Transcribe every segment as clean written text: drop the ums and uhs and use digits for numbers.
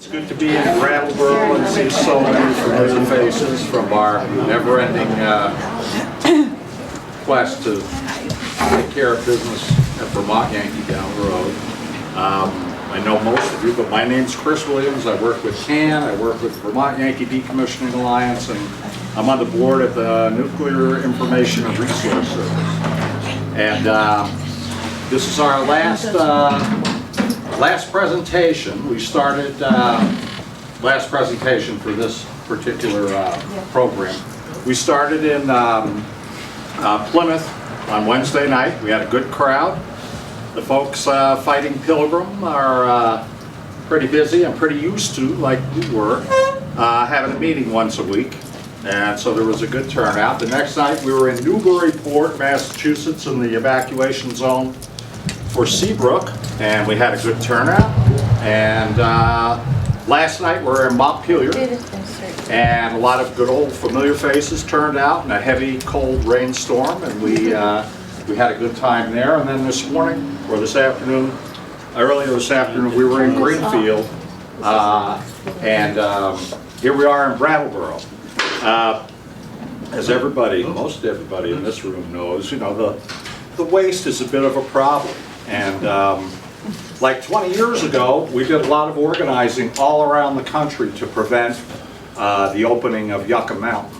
It's good to be in Brattleboro and see so many familiar faces from our never-ending quest to take care of business at Vermont Yankee down the road. I know most of you, but my name's Chris Williams. I work with CAN, I work with Vermont Yankee Decommissioning Alliance, and I'm on the board at the Nuclear Information and Resource Service. And this is our last presentation. We started last presentation for this particular program. We started in Plymouth on Wednesday night. We had a good crowd. The folks fighting Pilgrim are pretty busy and pretty used to, like we were, having a meeting once a week. And so there was a good turnout. The next night we were in Newburyport, Massachusetts, in the evacuation zone for Seabrook, and we had a good turnout. And last night we were in Montpelier, and a lot of good old familiar faces turned out in a heavy, cold rainstorm, and we had a good time there. And then this morning, or this afternoon, earlier this afternoon, we were in Greenfield, and here we are in Brattleboro. As everybody, most everybody in this room knows, you know, the waste is a bit of a problem. And like 20 years ago, we did a lot of organizing all around the country to prevent the opening of Yucca Mountain.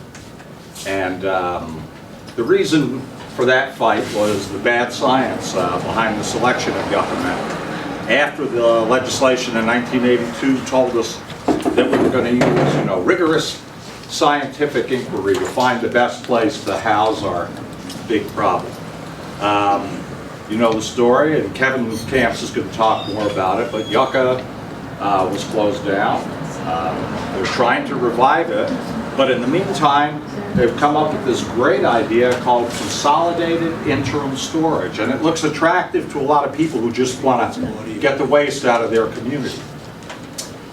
And the reason for that fight was the bad science behind the selection of Yucca Mountain. After the legislation in 1982 told us that we were going to use, you know, rigorous scientific inquiry to find the best place to house our big problem. You know the story, and Kevin Kamps is going to talk more about it, but Yucca was closed down. They're trying to revive it, but in the meantime, they've come up with this great idea called Consolidated Interim Storage, and it looks attractive to a lot of people who just want to get the waste out of their community.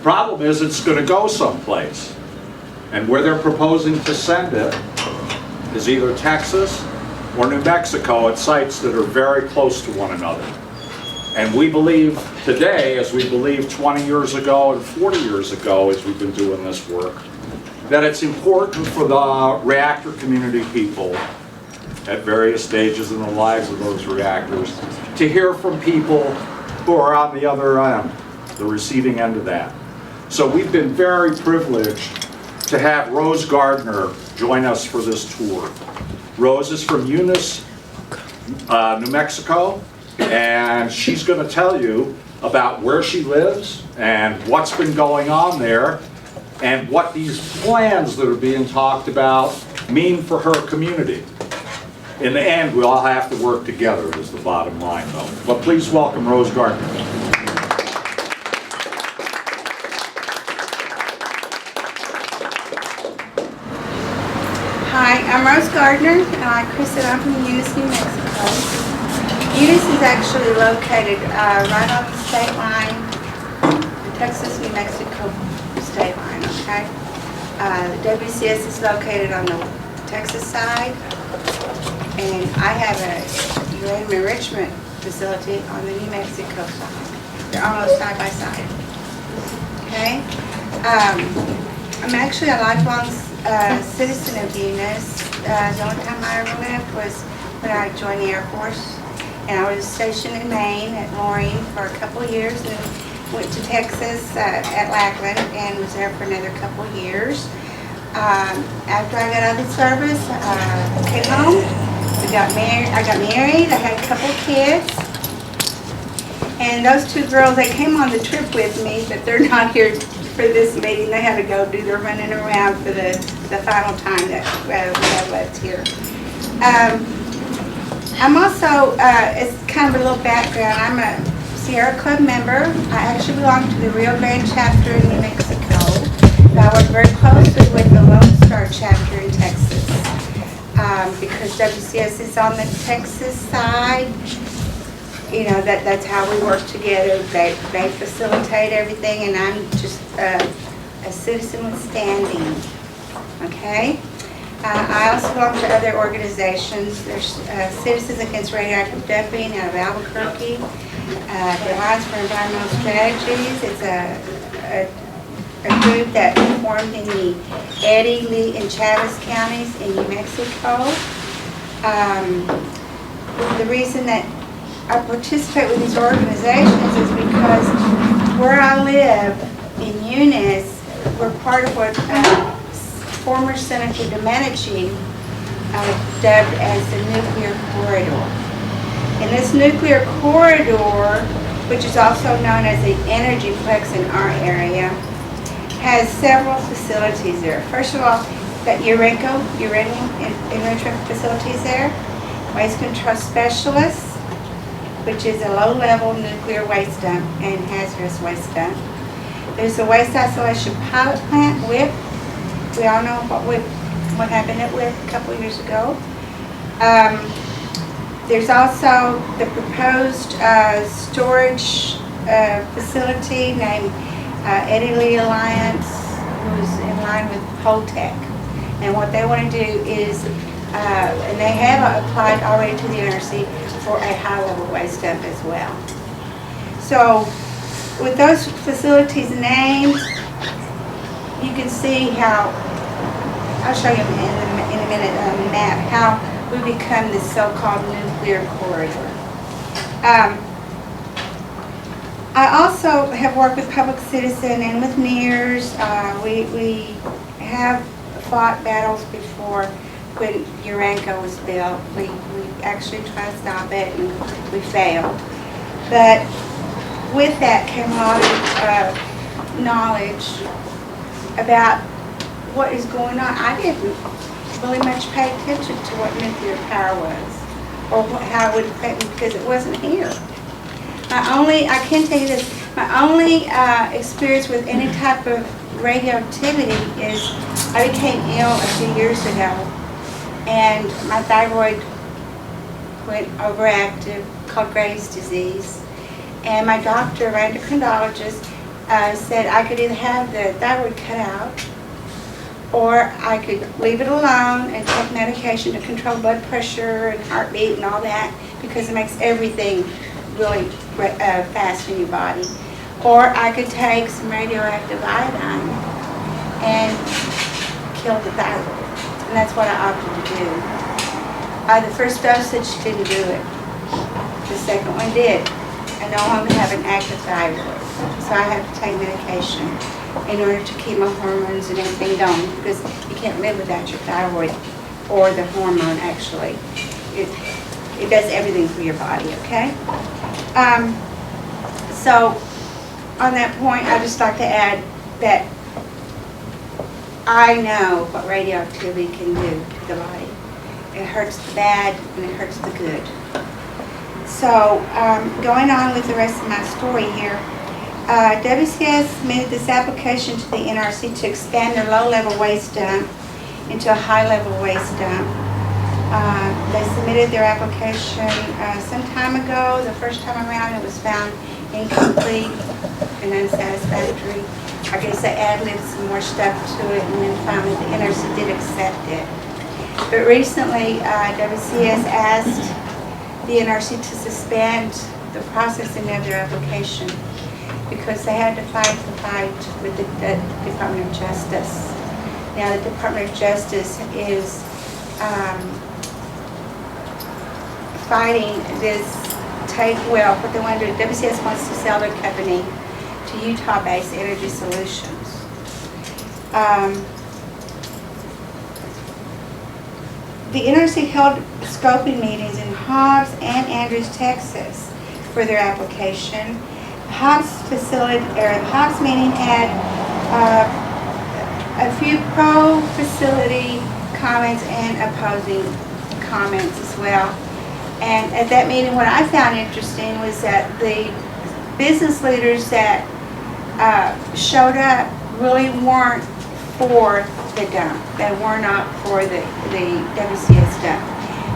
Problem is, it's going to go someplace, and where they're proposing to send it is either Texas or New Mexico at sites that are very close to one another. And we believe today, as we believed 20 years ago and 40 years ago as we've been doing this work, that it's important for the reactor community people at various stages in the lives of those reactors to hear from people who are on the other end, the receiving end of that. So we've been very privileged to have Rose Gardner join us for this tour. Rose is from Eunice, New Mexico, and she's going to tell you about where she lives and what's been going on there and what these plans that are being talked about mean for her community. In the end, we all have to work together is the bottom line, though. But please welcome Rose Gardner. Hi, I'm Rose Gardner, and like Chris said, I'm from Eunice, New Mexico. Eunice is actually located right on the state line, the Texas-New Mexico state line, okay? WCS is located on the Texas side, and I have a uranium enrichment facility on the New Mexico side. They're almost side by side, okay? I'm actually a lifelong citizen of Eunice. The only time I ever left was when I joined the Air Force, and I was stationed in Maine at Loring for a couple of years, and went to Texas at Lackland and was there for another couple of years. After I got out of the service, I came home. I got married. I had a couple of kids, and those two girls, they came on the trip with me, but they're not here for this meeting. They had to go do their running around for the final time that we have left here. I'm also, it's kind of a little background, I'm a Sierra Club member. I actually belong to the Rio Grande chapter in New Mexico. I work very closely with the NorthStar chapter in Texas. Because WCS is on the Texas side, you know, that's how we work together. They facilitate everything, and I'm just a citizen with standing, okay? I also belong to other organizations. There's Citizens Against Radioactive Dumping out of Albuquerque, the Alliance for Environmental Strategies. It's a a group that formed in the Eddy, Lee, and Chavez counties in New Mexico. The reason that I participate with these organizations is because where I live in Eunice, we're part of what former Senator Domenici dubbed as the nuclear corridor. And this nuclear corridor, which is also known as the energy plex in our area, has several facilities there. First of all, that uranium enrichment facilities there, waste control specialists, which is a low-level nuclear waste dump and hazardous waste dump. There's a waste isolation pilot plant, WIP. We all know what happened at WIP a couple years ago. There's also the proposed storage facility named Eddy Lee Alliance, who's in line with Holtec. And what they want to do is, and they have applied already to the NRC for a high-level waste dump as well. So with those facilities named, you can see how, I'll show you in a minute on the map, how we become this so-called nuclear corridor. I also have worked with Public Citizen and with NEARS. We have fought battles before when Uranco was built. We actually tried to stop it and we failed. But with that came a lot of knowledge about what is going on. I didn't really much pay attention to what nuclear power was or how it would affect me because it wasn't here. I can tell you this, my only experience with any type of radioactivity is I became ill a few years ago and my thyroid went overactive, called Graves' disease. And my doctor, my endocrinologist, said I could either have the thyroid cut out or I could leave it alone and take medication to control blood pressure and heartbeat and all that because it makes everything really fast in your body. Or I could take some radioactive iodine and kill the thyroid. And that's what I opted to do. The first dosage didn't do it. The second one did. I no longer have an active thyroid. So I have to take medication in order to keep my hormones and everything going because you can't live without your thyroid or the hormone actually. It does everything for your body, okay? So on that point, I'd just like to add that I know what radioactivity can do to the body. It hurts the bad and it hurts the good. So going on with the rest of my story here, WCS submitted this application to the NRC to expand their low-level waste dump into a high-level waste dump. They submitted their application some time ago. The first time around it was found incomplete and unsatisfactory. I guess they ad-libbed some more stuff to it and then finally the NRC did accept it. But recently WCS asked the NRC to suspend the processing of their application because they had to fight the fight with the Department of Justice. Now the Department of Justice is fighting this what they want to do. WCS wants to sell their company to Utah-based Energy Solutions. The NRC held scoping meetings in Hobbs and Andrews, Texas for their application. The Hobbs meeting had a few pro-facility comments and opposing comments as well. And at that meeting, what I found interesting was that the business leaders that showed up really weren't for the dump. They were not for the WCS dump.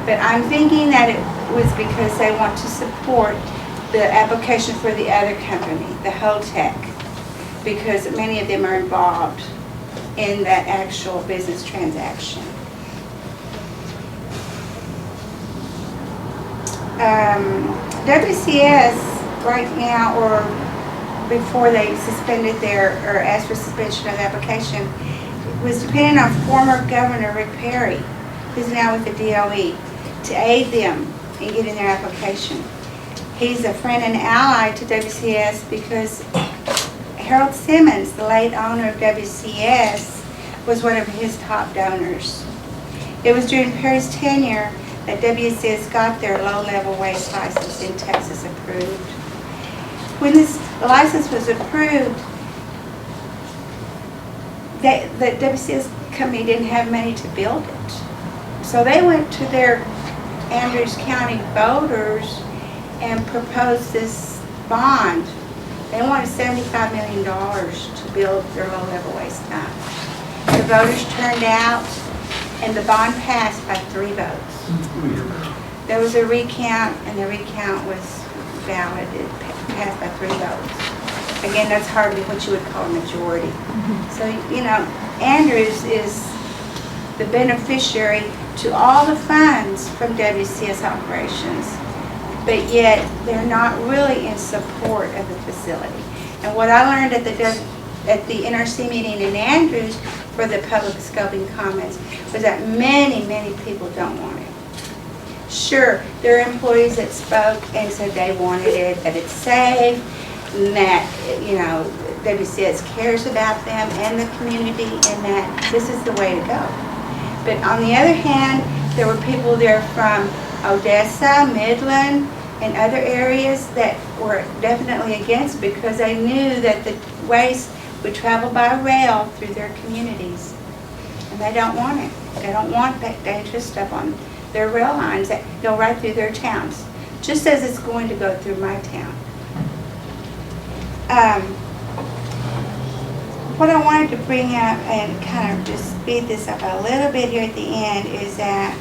But I'm thinking that it was because they want to support the application for the other company, the Holtec, because many of them are involved in that actual business transaction. WCS right now, or before they suspended or asked for suspension of the application, was dependent on former Governor Rick Perry, who's now with the DOE, to aid them in getting their application. He's a friend and ally to WCS because Harold Simmons, the late owner of WCS, was one of his top donors. It was during Perry's tenure that WCS got their low-level waste license in Texas approved. When this license was approved, the WCS company didn't have money to build it. So they went to their Andrews County voters and proposed this bond. They wanted $75 million to build their low-level waste dump. The voters turned out, and the bond passed by 3 votes. There was a recount, and the recount was valid. It passed by 3 votes. Again, that's hardly what you would call a majority. So, you know, Andrews is the beneficiary to all the funds from WCS operations, but yet they're not really in support of the facility. And what I learned at the NRC meeting in Andrews for the public scoping comments was that many people don't want it. Sure, there are employees that spoke and said they wanted it, that it's safe, and that, you know, WCS cares about them and the community, and that this is the way to go. But on the other hand, there were people there from Odessa, Midland, and other areas that were definitely against because they knew that the waste would travel by rail through their communities. And they don't want it. They don't want that dangerous stuff on their rail lines that go right through their towns, just as it's going to go through my town. What I wanted to bring up and kind of just speed this up a little bit here at the end is that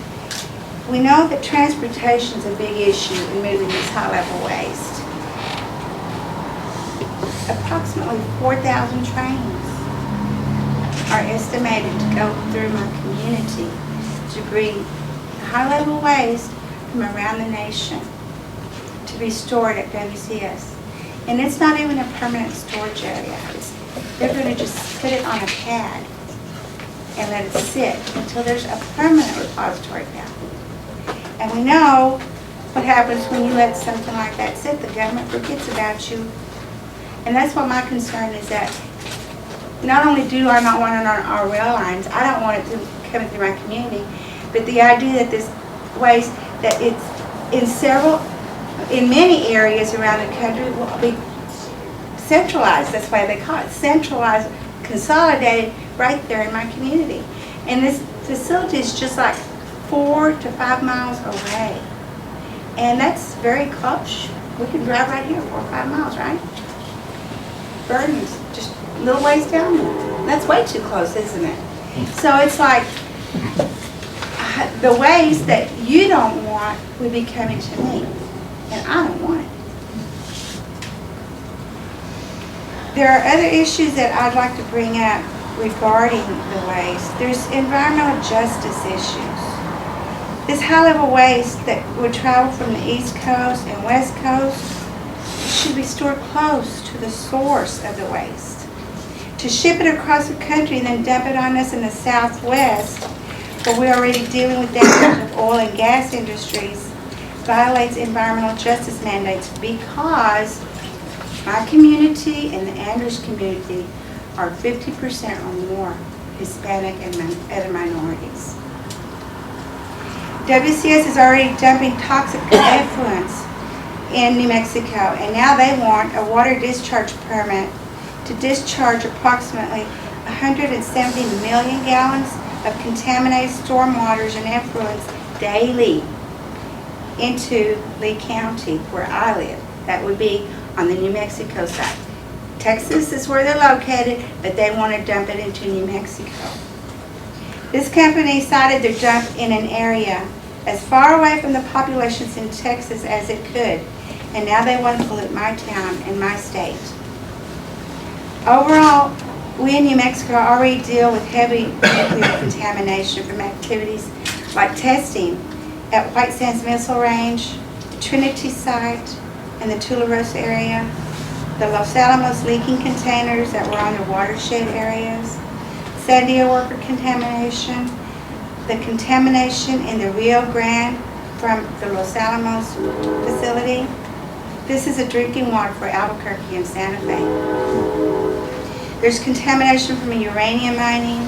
we know that transportation is a big issue in moving this high-level waste. Approximately 4,000 trains are estimated to go through my community to bring high-level waste from around the nation to be stored at WCS. And it's not even a permanent storage area. They're going to just put it on a pad and let it sit until there's a permanent repository pad. And we know what happens when you let something like that sit. The government forgets about you. And that's what my concern is, that not only do I not want it on our rail lines, I don't want it to come through my community, but the idea that this waste, that it's in many areas around the country will be centralized. That's why they call it centralized, consolidated right there in my community. And this facility is just like 4 to 5 miles away. And that's very close. We can drive right here 4 or 5 miles, right? Burton's just a little ways down there. That's way too close, isn't it? So it's like the waste that you don't want would be coming to me, and I don't want it. There are other issues that I'd like to bring up regarding the waste. There's environmental justice issues. This high-level waste that would travel from the East Coast and West Coast should be stored close to the source of the waste. To ship it across the country and then dump it on us in the Southwest, where we're already dealing with damage of oil and gas industries, violates environmental justice mandates because my community and the Andrews community are 50% or more Hispanic and other minorities. WCS is already dumping toxic effluents in New Mexico, and now they want a water discharge permit to discharge approximately 170 million gallons of contaminated stormwaters and effluents daily into Lee County, where I live. That would be on the New Mexico side. Texas is where they're located, but they want to dump it into New Mexico. This company cited their dump in an area as far away from the populations in Texas as it could, and now they want to pollute my town and my state. Overall, we in New Mexico already deal with heavy nuclear contamination from activities like testing at White Sands Missile Range, Trinity Site, and the Tularosa area. the Los Alamos leaking containers that were on the watershed areas, Sandia worker contamination, the contamination in the Rio Grande from the Los Alamos facility. This is a drinking water for Albuquerque and Santa Fe. There's contamination from uranium mining,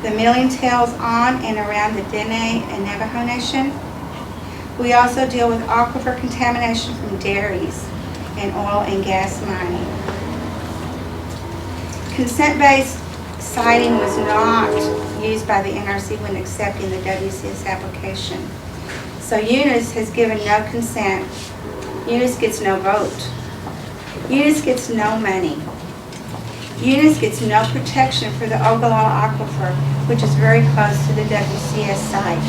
the milling tails on and around the Dene and Navajo Nation. We also deal with aquifer contamination from dairies and oil and gas mining. Consent-based siting was not used by the NRC when accepting the WCS application. So Eunice has given no consent. Eunice gets no vote. Eunice gets no money. Eunice gets no protection for the Ogallala Aquifer, which is very close to the WCS site.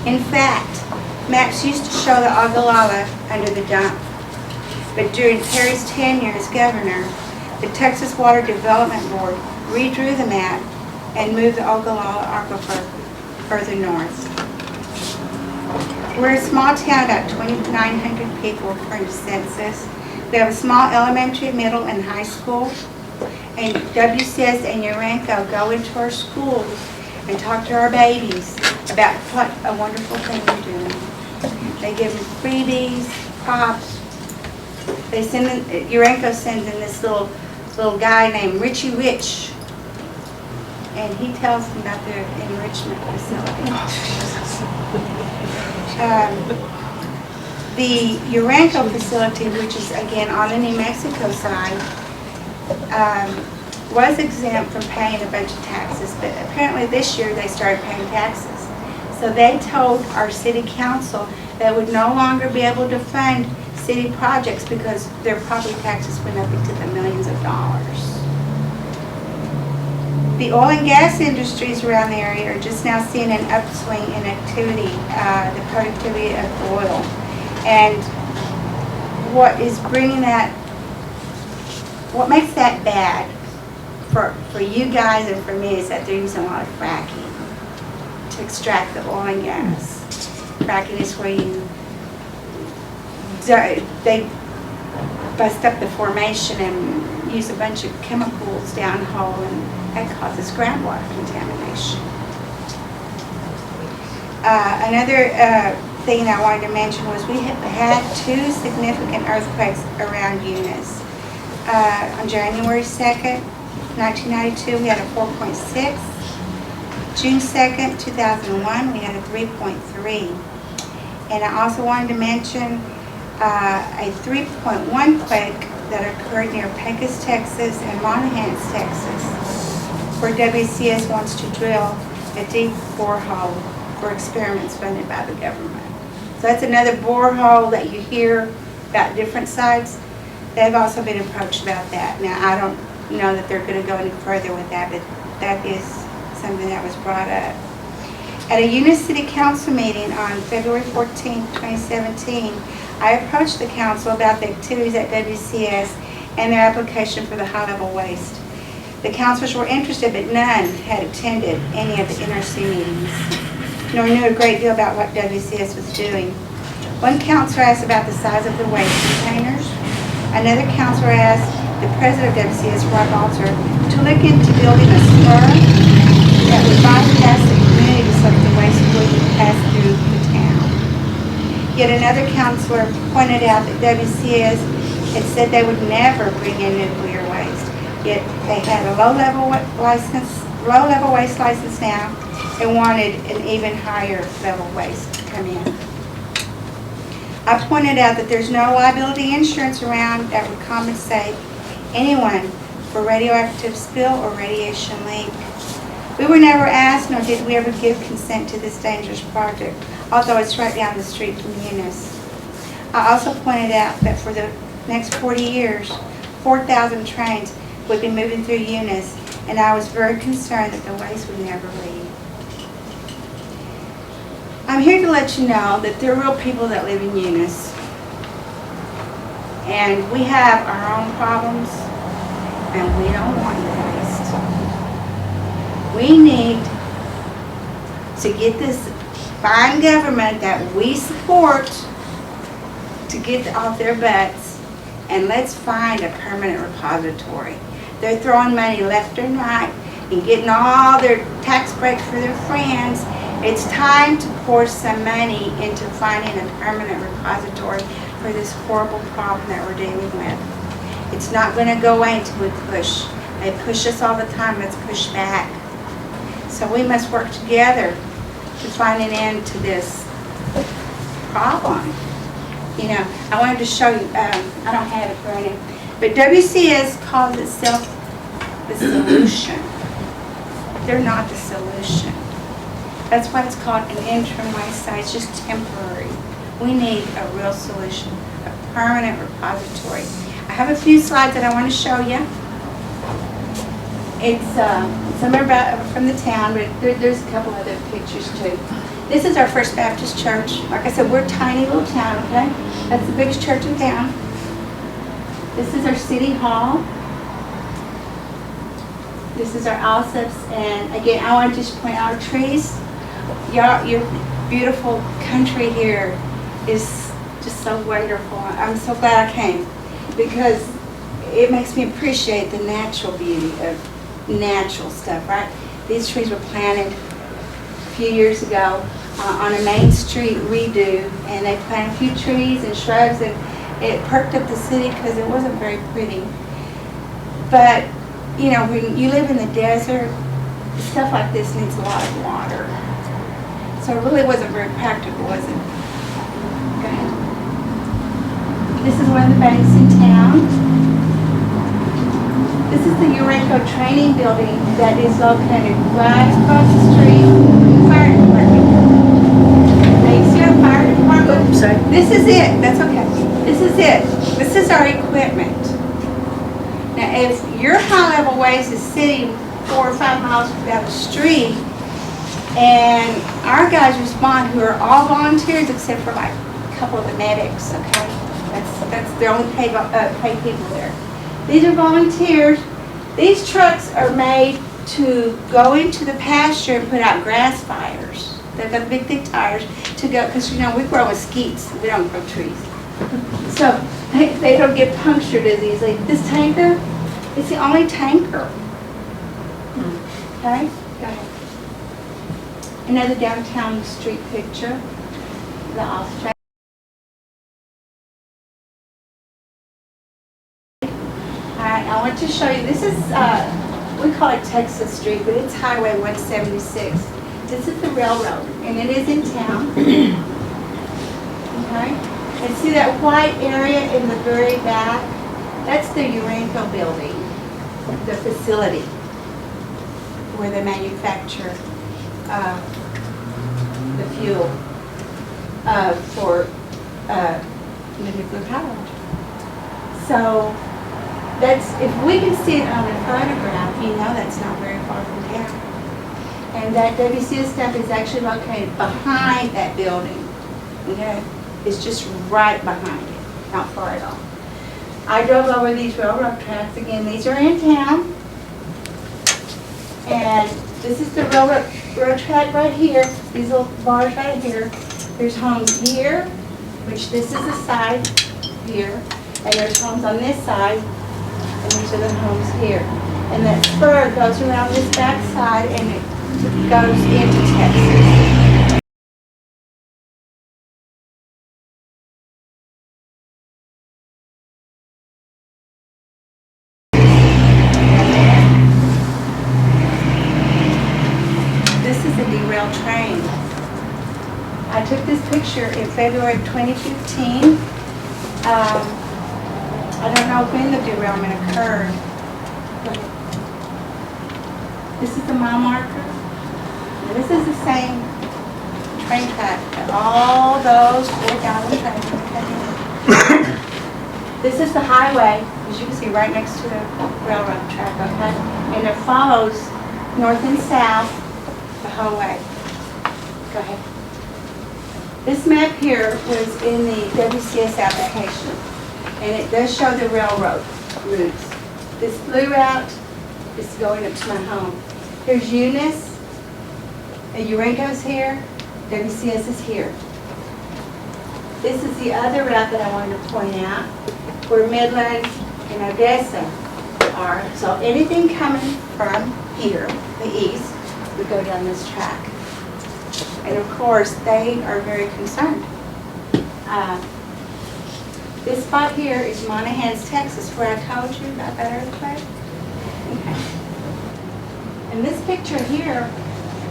In fact, maps used to show the Ogallala under the dump. But during Perry's tenure as governor, the Texas Water Development Board redrew the map and moved the Ogallala Aquifer further north. We're a small town, about 2,900 people according to census. We have a small elementary, middle, and high school. And WCS and Urenco go into our schools and talk to our babies about what a wonderful thing we're doing. They give them freebies, props. They send in, Urenco sends in this little guy named Richie Rich, and he tells them about their enrichment facility. The Urenco facility, which is again on the New Mexico side, was exempt from paying a bunch of taxes, but apparently this year they started paying taxes. So they told our city council they would no longer be able to fund city projects because their property taxes went up into the millions of dollars. The oil and gas industries around the area are just now seeing an upswing in activity, the productivity of oil. And what is bringing that, what makes that bad for you guys and for me is that they're using a lot of fracking to extract the oil and gas. Fracking is where they bust up the formation and use a bunch of chemicals downhole, and that causes groundwater contamination. Another thing I wanted to mention was we have had 2 significant earthquakes around Eunice. On January 2nd, 1992, we had a 4.6. June 2nd, 2001, we had a 3.3. And I also wanted to mention a 3.1 quake that occurred near Pecos, Texas and Monahans, Texas, where WCS wants to drill a deep borehole for experiments funded by the government. So that's another borehole that you hear about different sites. They've also been approached about that. Now, I don't know that they're going to go any further with that, but that is something that was brought up. At a Eunice City Council meeting on February 14, 2017, I approached the council about the activities at WCS and their application for the high-level waste. The councilors were interested, but none had attended any of the NRC meetings, nor knew a great deal about what WCS was doing. One councilor asked about the size of the waste containers. Another councilor asked the president of WCS, Rob Alter, to look into building a spur that would bypass the community so that the waste wouldn't pass through the town. Yet another councilor pointed out that WCS had said they would never bring in nuclear waste. Yet they had a low-level waste license now and wanted an even higher level waste to come in. I pointed out that there's no liability insurance around that would compensate anyone for radioactive spill or radiation leak. We were never asked, nor did we ever give consent to this dangerous project, although it's right down the street from Eunice. I also pointed out that for the next 40 years, 4,000 trains would be moving through Eunice, and I was very concerned that the waste would never leave. I'm here to let you know that there are real people that live in Eunice, and we have our own problems, and we don't want your waste. We need to get this fine government that we support to get off their butts and let's find a permanent repository. They're throwing money left and right and getting all their tax breaks for their friends. It's time to pour some money into finding a permanent repository for this horrible problem that we're dealing with. It's not going to go away until we push. They push us all the time. Let's push back. So we must work together to find an end to this problem. You know, I wanted to show you, I don't have it right now, but WCS calls itself the solution. They're not the solution. That's why it's called an interim site. It's just temporary. We need a real solution, a permanent repository. I have a few slides that I want to show you. It's some are about from the town, but there's a couple other pictures too. This is our First Baptist Church. Like I said, we're a tiny little town, okay? That's the biggest church in town. This is our city hall. This is our Alsep's, and again, I want to just point out our trees. Your beautiful country here is just so wonderful. I'm so glad I came because it makes me appreciate the natural beauty of natural stuff, right? These trees were planted a few years ago on a Main Street redo, and they planted a few trees and shrubs, and it perked up the city because it wasn't very pretty. But, you know, when you live in the desert, stuff like this needs a lot of water. So it really wasn't very practical, was it? Go ahead. This is one of the banks in town. This is the Urenco training building that is located right across the street from the fire department. Thanks to the fire department. Sorry. This is it. That's okay. This is it. This is our equipment. Now, if your high-level waste is sitting 4 or 5 miles down the street, and our guys respond, who are all volunteers except for like a couple of the medics, okay? That's the only paid people there. These are volunteers. These trucks are made to go into the pasture and put out grass fires. They've got big, thick tires to go, because you know, we grow mesquites, we don't grow trees. So they don't get punctured as easily. This tanker, it's the only tanker. Okay, go ahead. Another downtown street picture, the off-track. I want to show you, this is, we call it Texas Street, but it's Highway 176. This is the railroad, and it is in town. Okay? And see that white area in the very back? That's the Urenco building, the facility where they manufacture the fuel for the nuclear power. So, that's, if we can see it on a photograph, you know that's not very far from town. And that WCS stuff is actually located behind that building. Okay? It's just right behind it, not far at all. I drove over these railroad tracks again. These are in town. And this is the railroad track right here. These little bars right here. There's homes here, which this is the side here. And there's homes on this side. And these are the homes here. And that spur goes around this back side and it goes into Texas. This is a derailed train. I took this picture in February of 2015. I don't know when the derailment occurred. This is the mile marker. Now, this is the same train track that all those 4,000 trains. This is the highway, as you can see, right next to the railroad track, okay? And it follows north and south the whole way. Go ahead. This map here was in the WCS application. And it does show the railroad routes. This blue route is going up to my home. Here's Eunice, and Urenco's here, WCS is here. This is the other route that I wanted to point out. where Midland and Odessa are. So anything coming from here, the east, would go down this track. And of course, they are very concerned. This spot here is Monahans, Texas, where I told you about that earthquake. Okay. And this picture here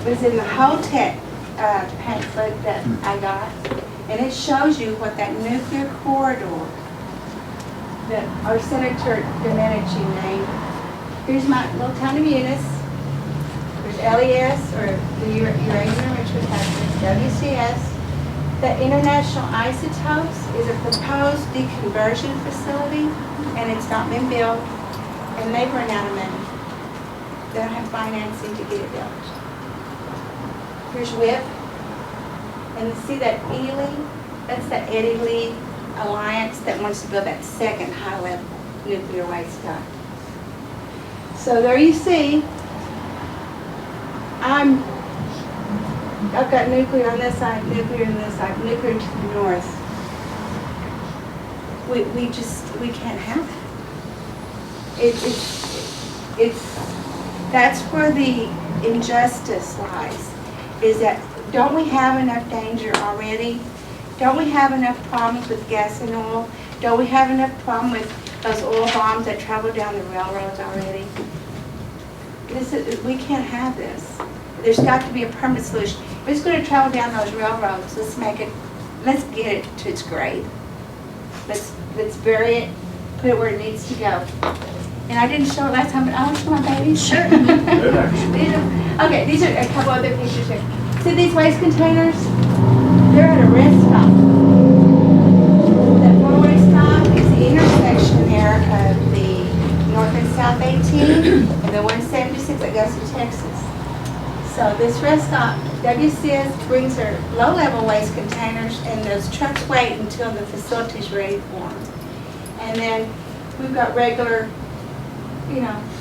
was in the HOTEC pamphlet that I got, and it shows you what that nuclear corridor that our Senator Domenici named. Here's my little town of Eunice. There's LES, or the Uranium Enrichment Hazardous, WCS. The International Isotopes is a proposed deconversion facility, and it's not been built, and they've run out of money. They don't have financing to get it built. Here's WIP, and you see that Ely? That's the Eddie Lee Alliance that wants to build that second high-level nuclear waste dump. So there you see, I've got nuclear on this side, nuclear on this side, nuclear to the north. We can't have it. That's where the injustice lies, is that don't we have enough danger already? Don't we have enough problems with gas and oil? Don't we have enough problem with those oil bombs that travel down the railroads already? We can't have this. There's got to be a permanent solution. If it's going to travel down those railroads, let's get it to its grave. Let's bury it, put it where it needs to go. And I didn't show it last time, but I want to show my babies. Sure. Okay, these are a couple other pictures here. See these waste containers? They're at a rest stop. That four-way stop is the intersection there of the North and South 18 and the 176 that goes to Texas. So this rest stop, WCS brings their low-level waste containers, and those trucks wait until the facility's ready for them. And then we've got regular,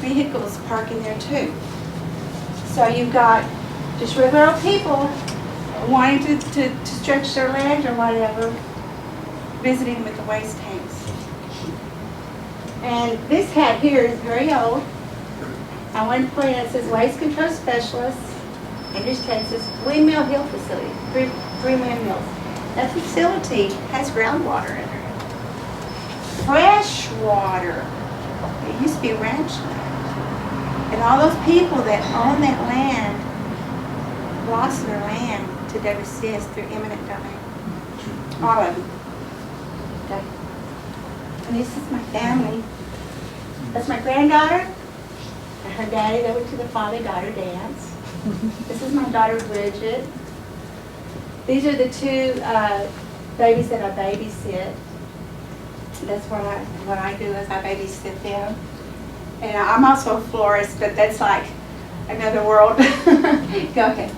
vehicles parking there too. So you've got just regular old people wanting to stretch their legs or whatever, visiting with the waste tanks. And this hat here is very old. I want to point out, it says Waste Control Specialist, Andrews, Texas, Windmill Hill Facility, three windmills. That facility has groundwater in it. Fresh water. It used to be ranch land. And all those people that own that land lost their land to WCS through eminent domain. All of them. Okay. And this is my family. That's my granddaughter and her daddy. They went to the father-daughter dance. This is my daughter Bridget. These are the two babies that I babysit. That's what I do is I babysit them. And I'm also a florist, but that's like another world. Go ahead.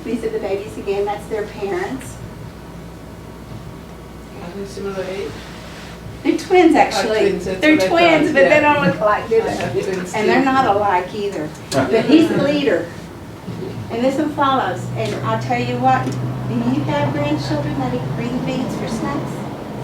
These are the babies again. That's their parents. Are they similar age? They're twins, actually. They're twins, but they don't look alike, do they? And they're not alike either. But he's the leader. And this one follows. And I'll tell you what, do you have grandchildren that eat green beans for snacks?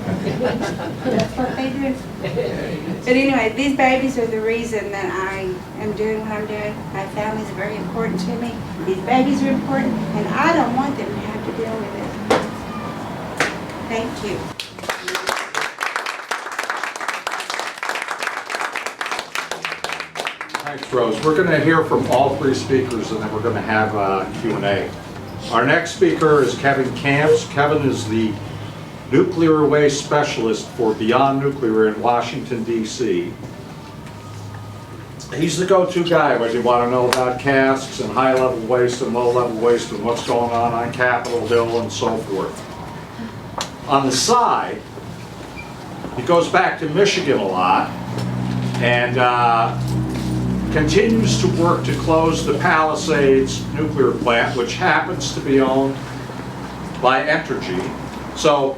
That's what they do. But anyway, these babies are the reason that I am doing what I'm doing. My family is very important to me. These babies are important, and I don't want them to have to deal with it. Thank you. Thanks, Rose. We're going to hear from all three speakers, and then we're going to have a Q&A. Our next speaker is Kevin Kamps. Kevin is the nuclear waste specialist for Beyond Nuclear in Washington, D.C. He's the go-to guy when you want to know about casks and high-level waste and low-level waste and what's going on Capitol Hill and so forth. On the side, he goes back to Michigan a lot and continues to work to close the Palisades nuclear plant, which happens to be owned by Entergy. So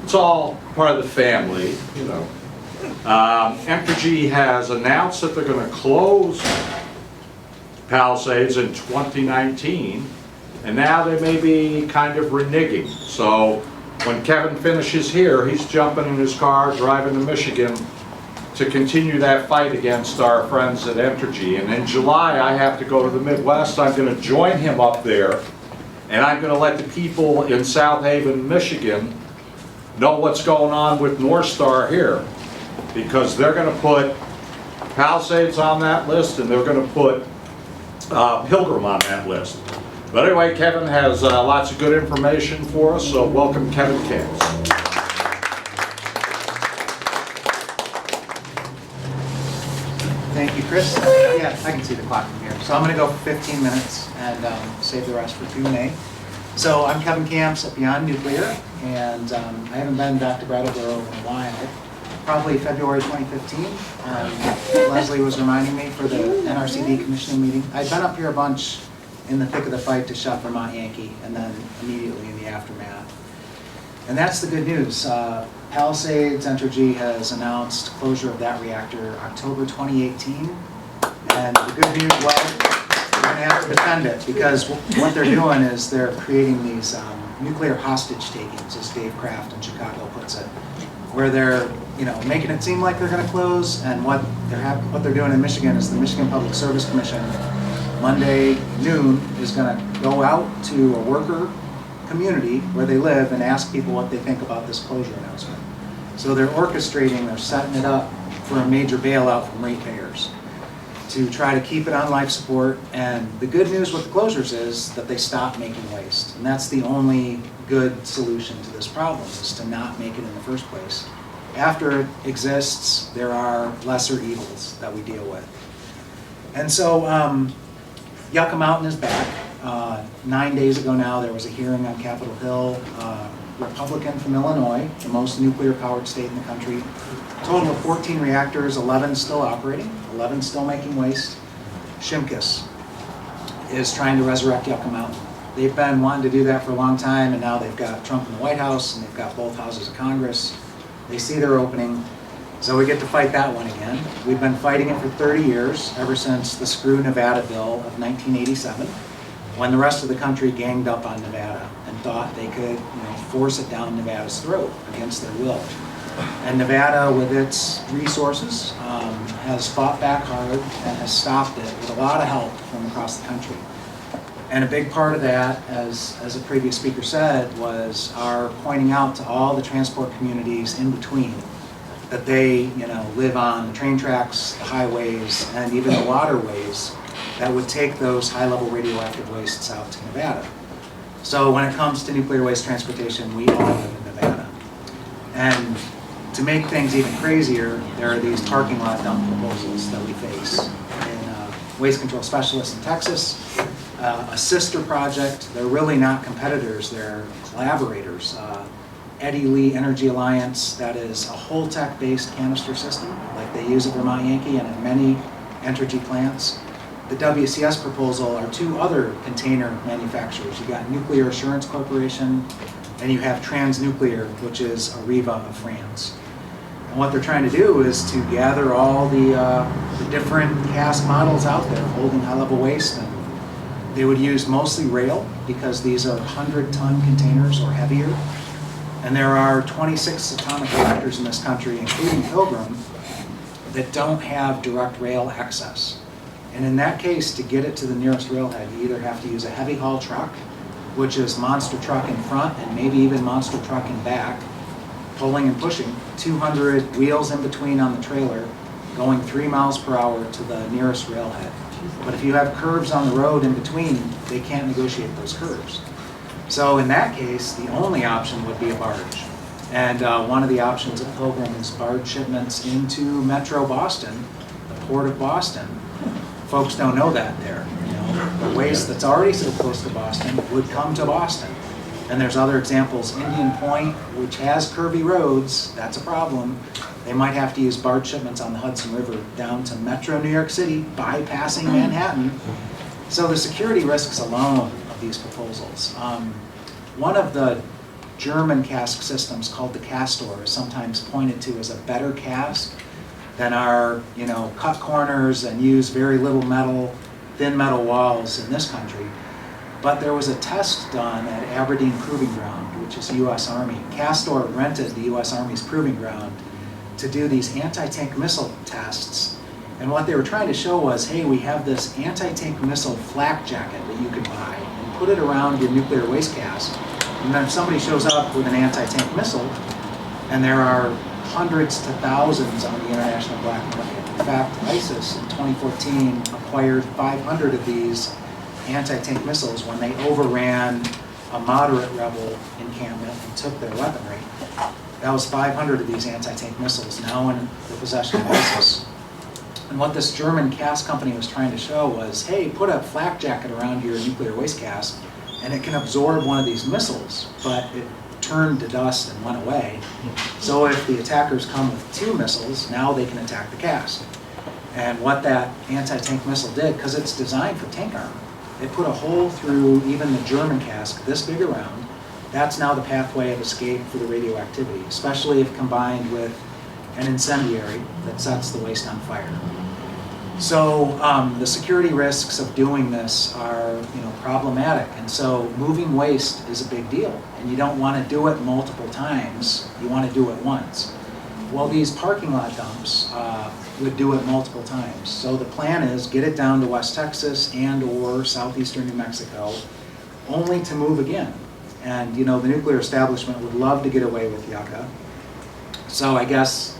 it's all part of the family, you know. Entergy has announced that they're going to close Palisades in 2019, and now they may be kind of reneging. So when Kevin finishes here, he's jumping in his car, driving to Michigan to continue that fight against our friends at Entergy. And in July, I have to go to the Midwest. I'm going to join him up there, and I'm going to let the people in South Haven, Michigan, know what's going on with NorthStar here, because they're going to put Palisades on that list, and they're going to put Pilgrim on that list. But anyway, Kevin has lots of good information for us, so welcome Kevin Kamps. Thank you, Chris. Yeah, I can see the clock from here. So I'm going to go for 15 minutes and save the rest for Q&A. So I'm Kevin Kamps at Beyond Nuclear, and I haven't been back to Brattleboro in a while. Probably February 2015. Leslie was reminding me for the NRC decommissioning meeting. I'd been up here a bunch in the thick of the fight to shut Vermont Yankee, and then immediately in the aftermath. And that's the good news. Palisades Entergy has announced closure of that reactor October 2018. And the good news, well, we're going to have to defend it, because what they're doing is they're creating these nuclear hostage takings, as Dave Kraft in Chicago puts it, where they're making it seem like they're going to close, and what they're doing in Michigan is the Michigan Public Service Commission Monday noon is going to go out to a worker community where they live and ask people what they think about this closure announcement. So they're orchestrating, they're setting it up for a major bailout from ratepayers to try to keep it on life support. And the good news with the closures is that they stop making waste. And that's the only good solution to this problem, is to not make it in the first place. After it exists, there are lesser evils that we deal with. And so Yucca Mountain is back. 9 days ago now, there was a hearing on Capitol Hill. Republican from Illinois, the most nuclear powered state in the country. A total of 14 reactors, 11 still operating, 11 still making waste. Shimkus is trying to resurrect Yucca Mountain. They've been wanting to do that for a long time, and now they've got Trump in the White House, and they've got both houses of Congress. They see their opening, so we get to fight that one again. We've been fighting it for 30 years, ever since the Screw Nevada Bill of 1987, when the rest of the country ganged up on Nevada and thought they could force it down Nevada's throat against their will. And Nevada, with its resources, has fought back hard and has stopped it with a lot of help from across the country. And a big part of that, as a previous speaker said, was our pointing out to all the transport communities in between that they live on the train tracks, the highways, and even the waterways that would take those high-level radioactive wastes out to Nevada. So when it comes to nuclear waste transportation, we all live in Nevada. And to make things even crazier, there are these parking lot dump proposals that we face. In Waste Control Specialists in Texas, a sister project. They're really not competitors, they're collaborators. Eddie Lee Energy Alliance, that is a Holtec-based canister system, like they use at Vermont Yankee and at many Entergy plants. The WCS proposal are two other container manufacturers. You got Nuclear Assurance Corporation, and you have Transnuclear, which is Areva of France. And what they're trying to do is to gather all the different cast models out there holding high-level waste, and they would use mostly rail, because these are 100-ton containers or heavier. And there are 26 atomic reactors in this country, including Pilgrim, that don't have direct rail access. And in that case, to get it to the nearest railhead, you either have to use a heavy haul truck, which is monster truck in front and maybe even monster truck in back, pulling and pushing, 200 wheels in between on the trailer, going 3 miles per hour to the nearest railhead. But if you have curves on the road in between, they can't negotiate those curves. So in that case, the only option would be a barge. And one of the options at Pilgrim is barge shipments into Metro Boston, the Port of Boston. Folks don't know that there. The waste that's already so close to Boston would come to Boston. And there's other examples. Indian Point, which has curvy roads, that's a problem. They might have to use barge shipments on the Hudson River down to Metro New York City, bypassing Manhattan. So the security risks alone of these proposals. One of the German cask systems called the Castor is sometimes pointed to as a better cask than our, cut corners and use very little metal, thin metal walls in this country. But there was a test done at Aberdeen Proving Ground, which which is U.S. Army. Castor rented the U.S. Army's proving ground to do these anti-tank missile tests. And what they were trying to show was, hey, we have this anti-tank missile flak jacket that you can buy and put it around your nuclear waste cask. And then if somebody shows up with an anti-tank missile, and there are hundreds to thousands on the international black market. In fact, ISIS in 2014 acquired 500 of these anti-tank missiles when they overran a moderate rebel encampment and took their weaponry. That was 500 of these anti-tank missiles now in the possession of ISIS. And what this German cask company was trying to show was, hey, put a flak jacket around your nuclear waste cask and it can absorb one of these missiles, but it turned to dust and went away. So if the attackers come with 2 missiles, now they can attack the cask. And what that anti-tank missile did, because it's designed for tank armor, it put a hole through even the German cask this big around. That's now the pathway of escape for the radioactivity, especially if combined with an incendiary that sets the waste on fire. So the security risks of doing this are, problematic, and so moving waste is a big deal, and you don't want to do it multiple times. You want to do it once. Well, these parking lot dumps would do it multiple times. So the plan is get it down to West Texas and/or southeastern New Mexico, only to move again. And the nuclear establishment would love to get away with Yucca. So I guess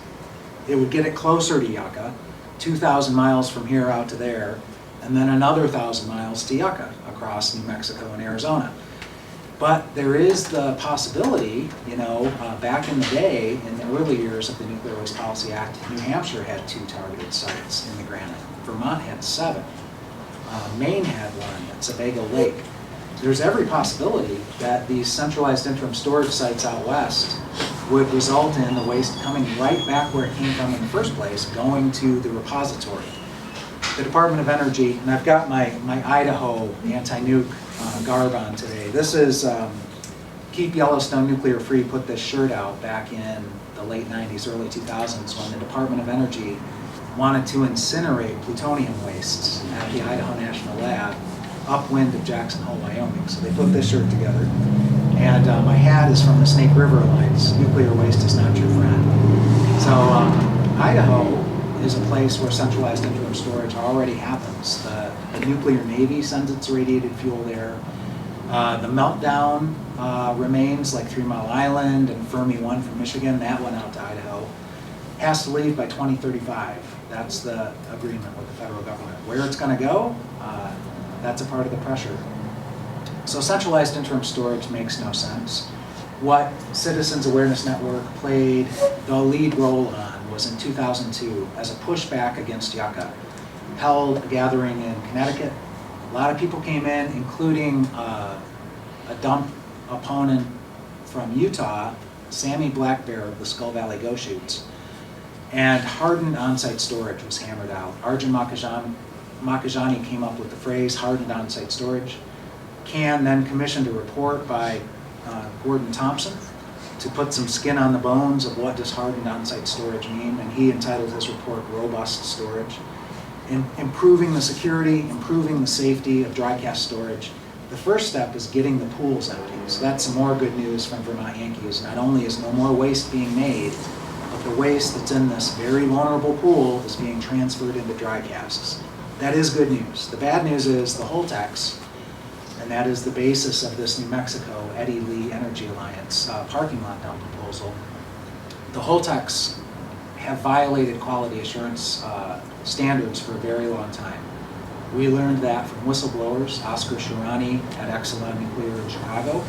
it would get it closer to Yucca, 2,000 miles from here out to there, and then another 1,000 miles to Yucca across New Mexico and Arizona. But there is the possibility, back in the day, in the early years of the Nuclear Waste Policy Act, New Hampshire had 2 targeted sites in the granite. Vermont had 7. Maine had 1 at Sebago Lake. There's every possibility that these centralized interim storage sites out west would result in the waste coming right back where it came from in the first place, going to the repository. The Department of Energy, and I've got my Idaho anti-nuke garb on today. This is Keep Yellowstone Nuclear Free put this shirt out back in the late 90s, early 2000s when the Department of Energy wanted to incinerate plutonium wastes at the Idaho National Lab upwind of Jackson Hole, Wyoming. So they put this shirt together. And my hat is from the Snake River Alliance. Nuclear waste is not your friend. So Idaho is a place where centralized interim storage already happens. The nuclear navy sends its radiated fuel there. The meltdown remains like 3 Mile Island and Fermi 1 from Michigan. That went out to Idaho. Has to leave by 2035. That's the agreement with the federal government. Where it's going to go, that's a part of the pressure. So centralized interim storage makes no sense. What Citizens Awareness Network played the lead role on was in 2002 as a pushback against Yucca. Held a gathering in Connecticut. A lot of people came in, including a dump opponent from Utah, Sammy Black Bear of the Skull Valley Goshoots. And hardened onsite storage was hammered out. Arjun Makajani came up with the phrase hardened onsite storage. CAN then commissioned a report by Gordon Thompson to put some skin on the bones of what does hardened onsite storage mean, and he entitled his report Robust Storage. Improving the security, improving the safety of dry cask storage. The first step is getting the pools empty. So that's some more good news from Vermont Yankees. Not only is no more waste being made, but the waste that's in this very vulnerable pool is being transferred into dry casks. That is good news. The bad news is the Holtex, and that is the basis of this New Mexico Eddie Lee Energy Alliance parking lot dump proposal. The Holtex have violated quality assurance standards for a very long time. We learned that from whistleblowers, Oscar Shirani at Exelon Nuclear in Chicago,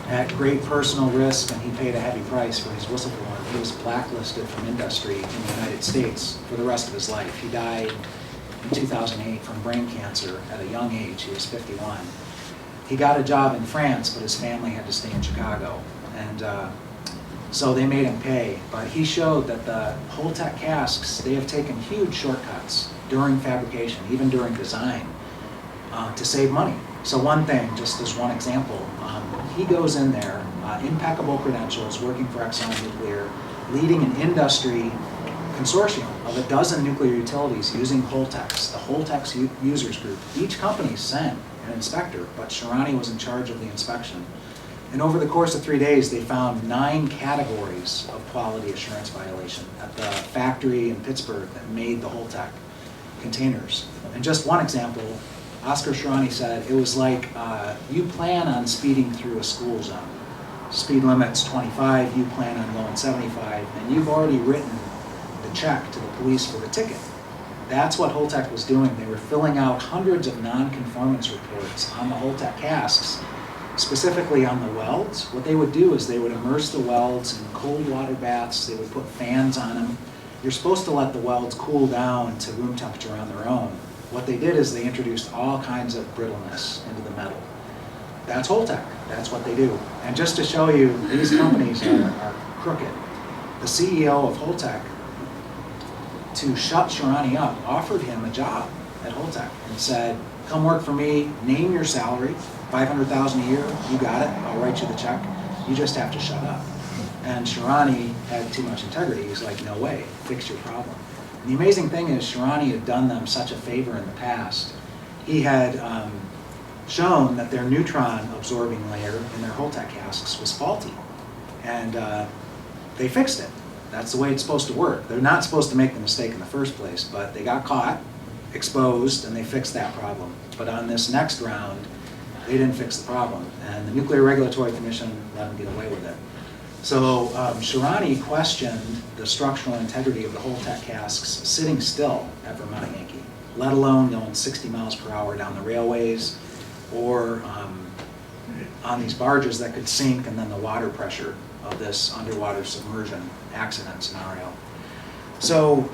at great personal risk, and he paid a heavy price for his whistleblowing. He was blacklisted from industry in the United States for the rest of his life. He died in 2008 from brain cancer at a young age. He was 51. He got a job in France, but his family had to stay in Chicago. And so they made him pay. But he showed that the Holtec casks, they have taken huge shortcuts during fabrication, even during design, to save money. So one thing, just as one example, he goes in there, impeccable credentials, working for Exxon Nuclear, leading an industry consortium of a dozen nuclear utilities using Holtex, the Holtex users group. Each company sent an inspector, but Shirani was in charge of the inspection. And over the course of 3 days, they found 9 categories of quality assurance violation at the factory in Pittsburgh that made the Holtec containers. And just one example, Oscar Sharani said, it was like you plan on speeding through a school zone. Speed limit's 25, you plan on going 75, and you've already written the check to the police for the ticket. That's what Holtec was doing. They were filling out hundreds of non-conformance reports on the Holtec casks, specifically on the welds. What they would do is they would immerse the welds in cold water baths. They would put fans on them. You're supposed to let the welds cool down to room temperature on their own. What they did is they introduced all kinds of brittleness into the metal. That's Holtec. That's what they do. And just to show you, these companies are crooked. The CEO of Holtec, to shut Sharani up, offered him a job at Holtec and said, come work for me, name your salary, $500,000 a year, you got it, I'll write you the check, you just have to shut up. And Sharani had too much integrity. He's like, no way, fix your problem. And the amazing thing is Sharani had done them such a favor in the past. He had shown that their neutron absorbing layer in their Holtec casks was faulty. And they fixed it. That's the way it's supposed to work. They're not supposed to make the mistake in the first place, but they got caught, exposed, and they fixed that problem. But on this next round, they didn't fix the problem. And the Nuclear Regulatory Commission let them get away with it. So Sharani questioned the structural integrity of the Holtec casks sitting still at Vermont Yankee, let alone going 60 miles per hour down the railways or on these barges that could sink, and then the water pressure of this underwater submersion accident scenario. So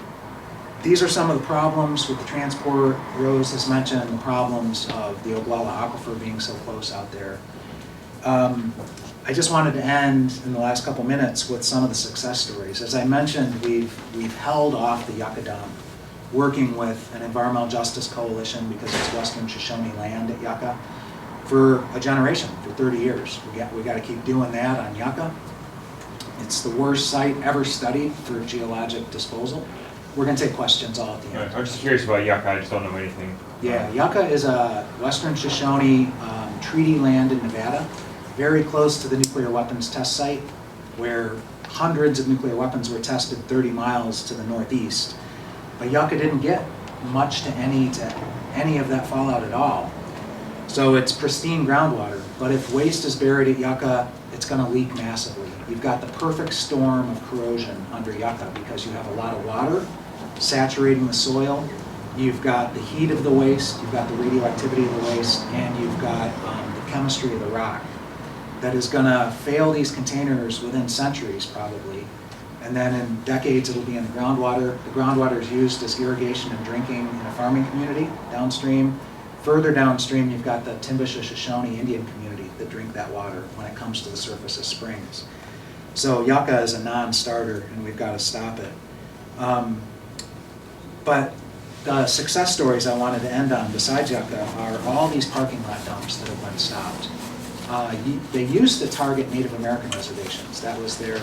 these are some of the problems with the transport. Rose has mentioned the problems of the Oglala Aquifer being so close out there. I just wanted to end in the last couple minutes with some of the success stories. As I mentioned, we've held off the Yucca dump, working with an environmental justice coalition because it's Western Shoshone land at Yucca for a generation, for 30 years. We got to keep doing that on Yucca. It's the worst site ever studied for geologic disposal. We're going to take questions all at the end. I'm just curious about Yucca. I just don't know anything. Yeah, Yucca is a Western Shoshone treaty land in Nevada, very close to the nuclear weapons test site, where hundreds of nuclear weapons were tested 30 miles to the northeast. But Yucca didn't get much to any of that fallout at all. So it's pristine groundwater, but if waste is buried at Yucca, it's going to leak massively. You've got the perfect storm of corrosion under Yucca because you have a lot of water saturating the soil, you've got the heat of the waste, you've got the radioactivity of the waste, and you've got the chemistry of the rock that is going to fail these containers within centuries probably. And then in decades it'll be in the groundwater. The groundwater is used as irrigation and drinking in a farming community downstream. Further downstream you've got the Timbisha Shoshone Indian community that drink that water when it comes to the surface of springs. So Yucca is a non-starter and we've got to stop it. But the success stories I wanted to end on besides Yucca are all these parking lot dumps that have been stopped. They used to target Native American reservations. That was their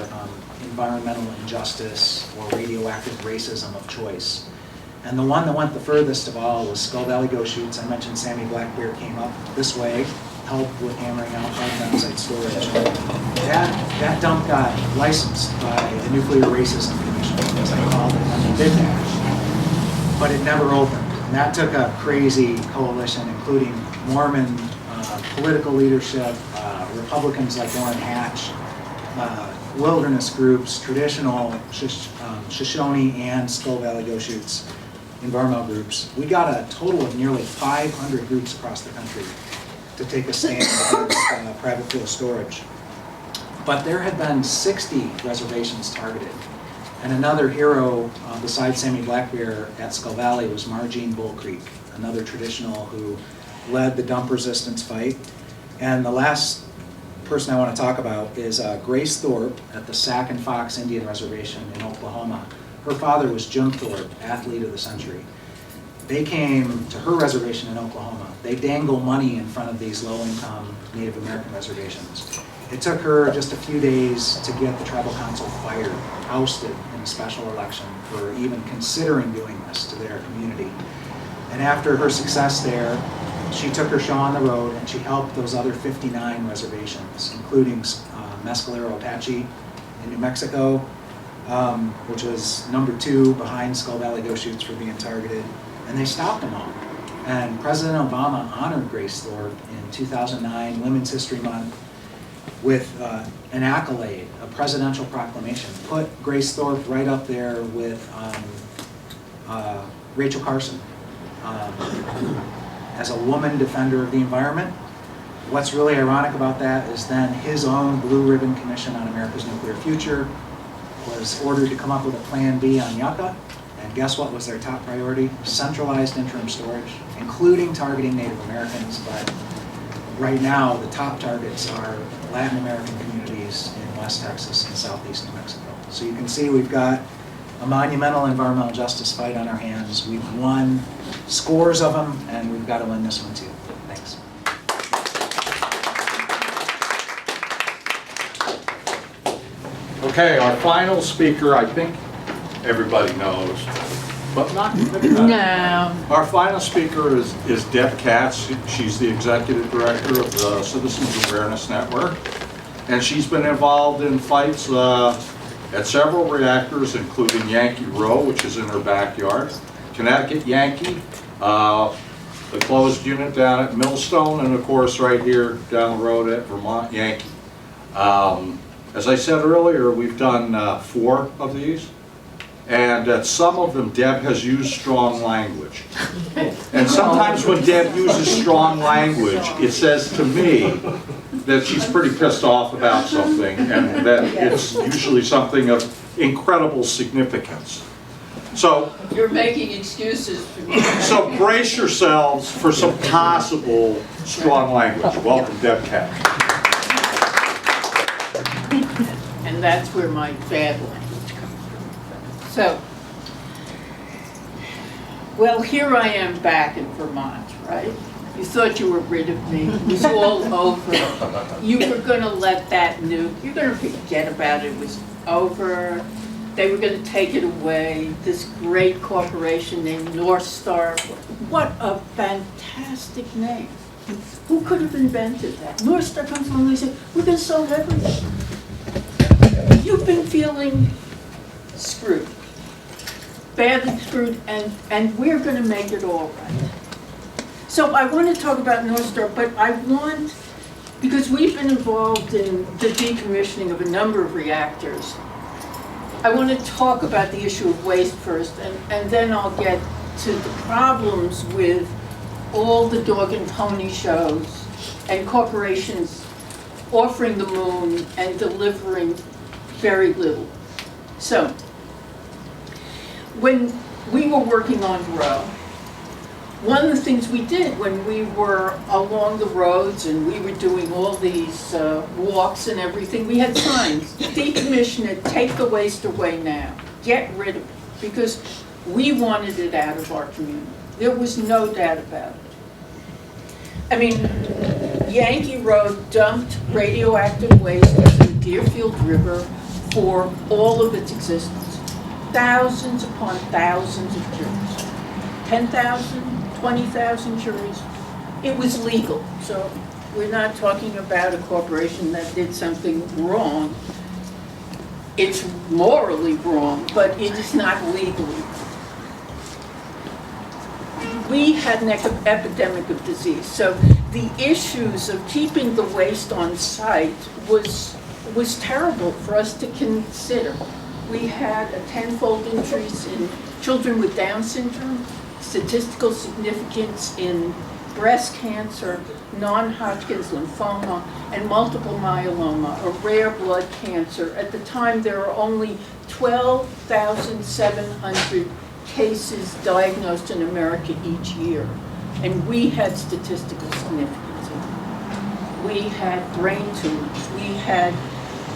environmental injustice or radioactive racism of choice. And the one that went the furthest of all was Skull Valley Goshoots. I mentioned Sammy Blackbeard came up this way, helped with hammering out hardened onsite storage. That dump got licensed by the Nuclear Racism Commission, as I called it, and they did that. But it never opened. And that took a crazy coalition, including Mormon political leadership, Republicans like Orrin Hatch, wilderness groups, traditional Shoshone and Skull Valley Goshoots environmental groups. We got a total of nearly 500 groups across the country to take a stand against private fuel storage. But there had been 60 reservations targeted. And another hero besides Sammy Blackbeard at Skull Valley was Margene Bull Creek, another traditional who led the dump resistance fight. And the last person I want to talk about is Grace Thorpe at the Sac and Fox Indian Reservation in Oklahoma. Her father was Jim Thorpe, athlete of the century. They came to her reservation in Oklahoma. They dangle money in front of these low-income Native American reservations. It took her just a few days to get the tribal council fired, ousted in a special election for even considering doing this to their community. And after her success there, she took her show on the road and she helped those other 59 reservations, including Mescalero Apache in New Mexico, which was number 2 behind Skull Valley Ghost Shoots for being targeted, and they stopped them all. And President Obama honored Grace Thorpe in 2009, Women's History Month, with an accolade, a presidential proclamation. Put Grace Thorpe right up there with Rachel Carson as a woman defender of the environment. What's really ironic about that is then his own Blue Ribbon Commission on America's Nuclear Future was ordered to come up with a Plan B on Yucca, and guess what was their top priority? Centralized Interim Storage, including targeting Native Americans, but right now the top targets are Latin American communities in West Texas and Southeast New Mexico. So you can see we've got a monumental environmental justice fight on our hands. We've won scores of them, and we've got to win this one too. Thanks. Okay, our final speaker, I think everybody knows, but not. No. Our final speaker is Deb Katz. She's the executive director of the Citizens Awareness Network, and she's been involved in fights at several reactors, including Yankee Row, which is in her backyard, Connecticut Yankee, the closed unit down at Millstone, and of course right here down the road at Vermont Yankee. As I said earlier, we've done 4 of these, and at some of them Deb has used strong language. And sometimes when Deb uses strong language, it says to me that she's pretty pissed off about something, and that it's usually something of incredible significance. So You're making excuses for me. So brace yourselves for some possible strong language. Welcome, Deb Katz. And that's where my bad language comes from. So, well, here I am back in Vermont, right? You thought you were rid of me. It was all over. You were going to let that nuke. You're going to forget about it. It was over. They were going to take it away. This great corporation named NorthStar. What a fantastic name. Who could have invented that? NorthStar comes along and they say, we're going to solve everything. You've been feeling screwed. Badly screwed, and we're going to make it all right. So I want to talk about NorthStar, but I want, because we've been involved in the decommissioning of a number of reactors, I want to talk about the issue of waste first, and then I'll get to the problems with all the dog and pony shows and corporations offering the moon and delivering very little. So, when we were working on Row, one of the things we did when we were along the roads and we were doing all these walks and everything, we had signs, decommission it, take the waste away now, get rid of it, because we wanted it out of our community. There was no doubt about it. I mean, Yankee Road dumped radioactive waste into the Deerfield River for all of its existence. Thousands upon thousands of juries. 10,000, 20,000 juries. It was legal, so we're not talking about a corporation that did something wrong. It's morally wrong, but it is not legally. We had an epidemic of disease, so the issues of keeping the waste on site was terrible for us to consider. We had a 10-fold increase in children with Down syndrome, statistical significance in breast cancer, non-Hodgkin's lymphoma, and multiple myeloma, a rare blood cancer. At the time, there were only 12,700 cases diagnosed in America each year, and we had statistical significance. We had brain tumors. We had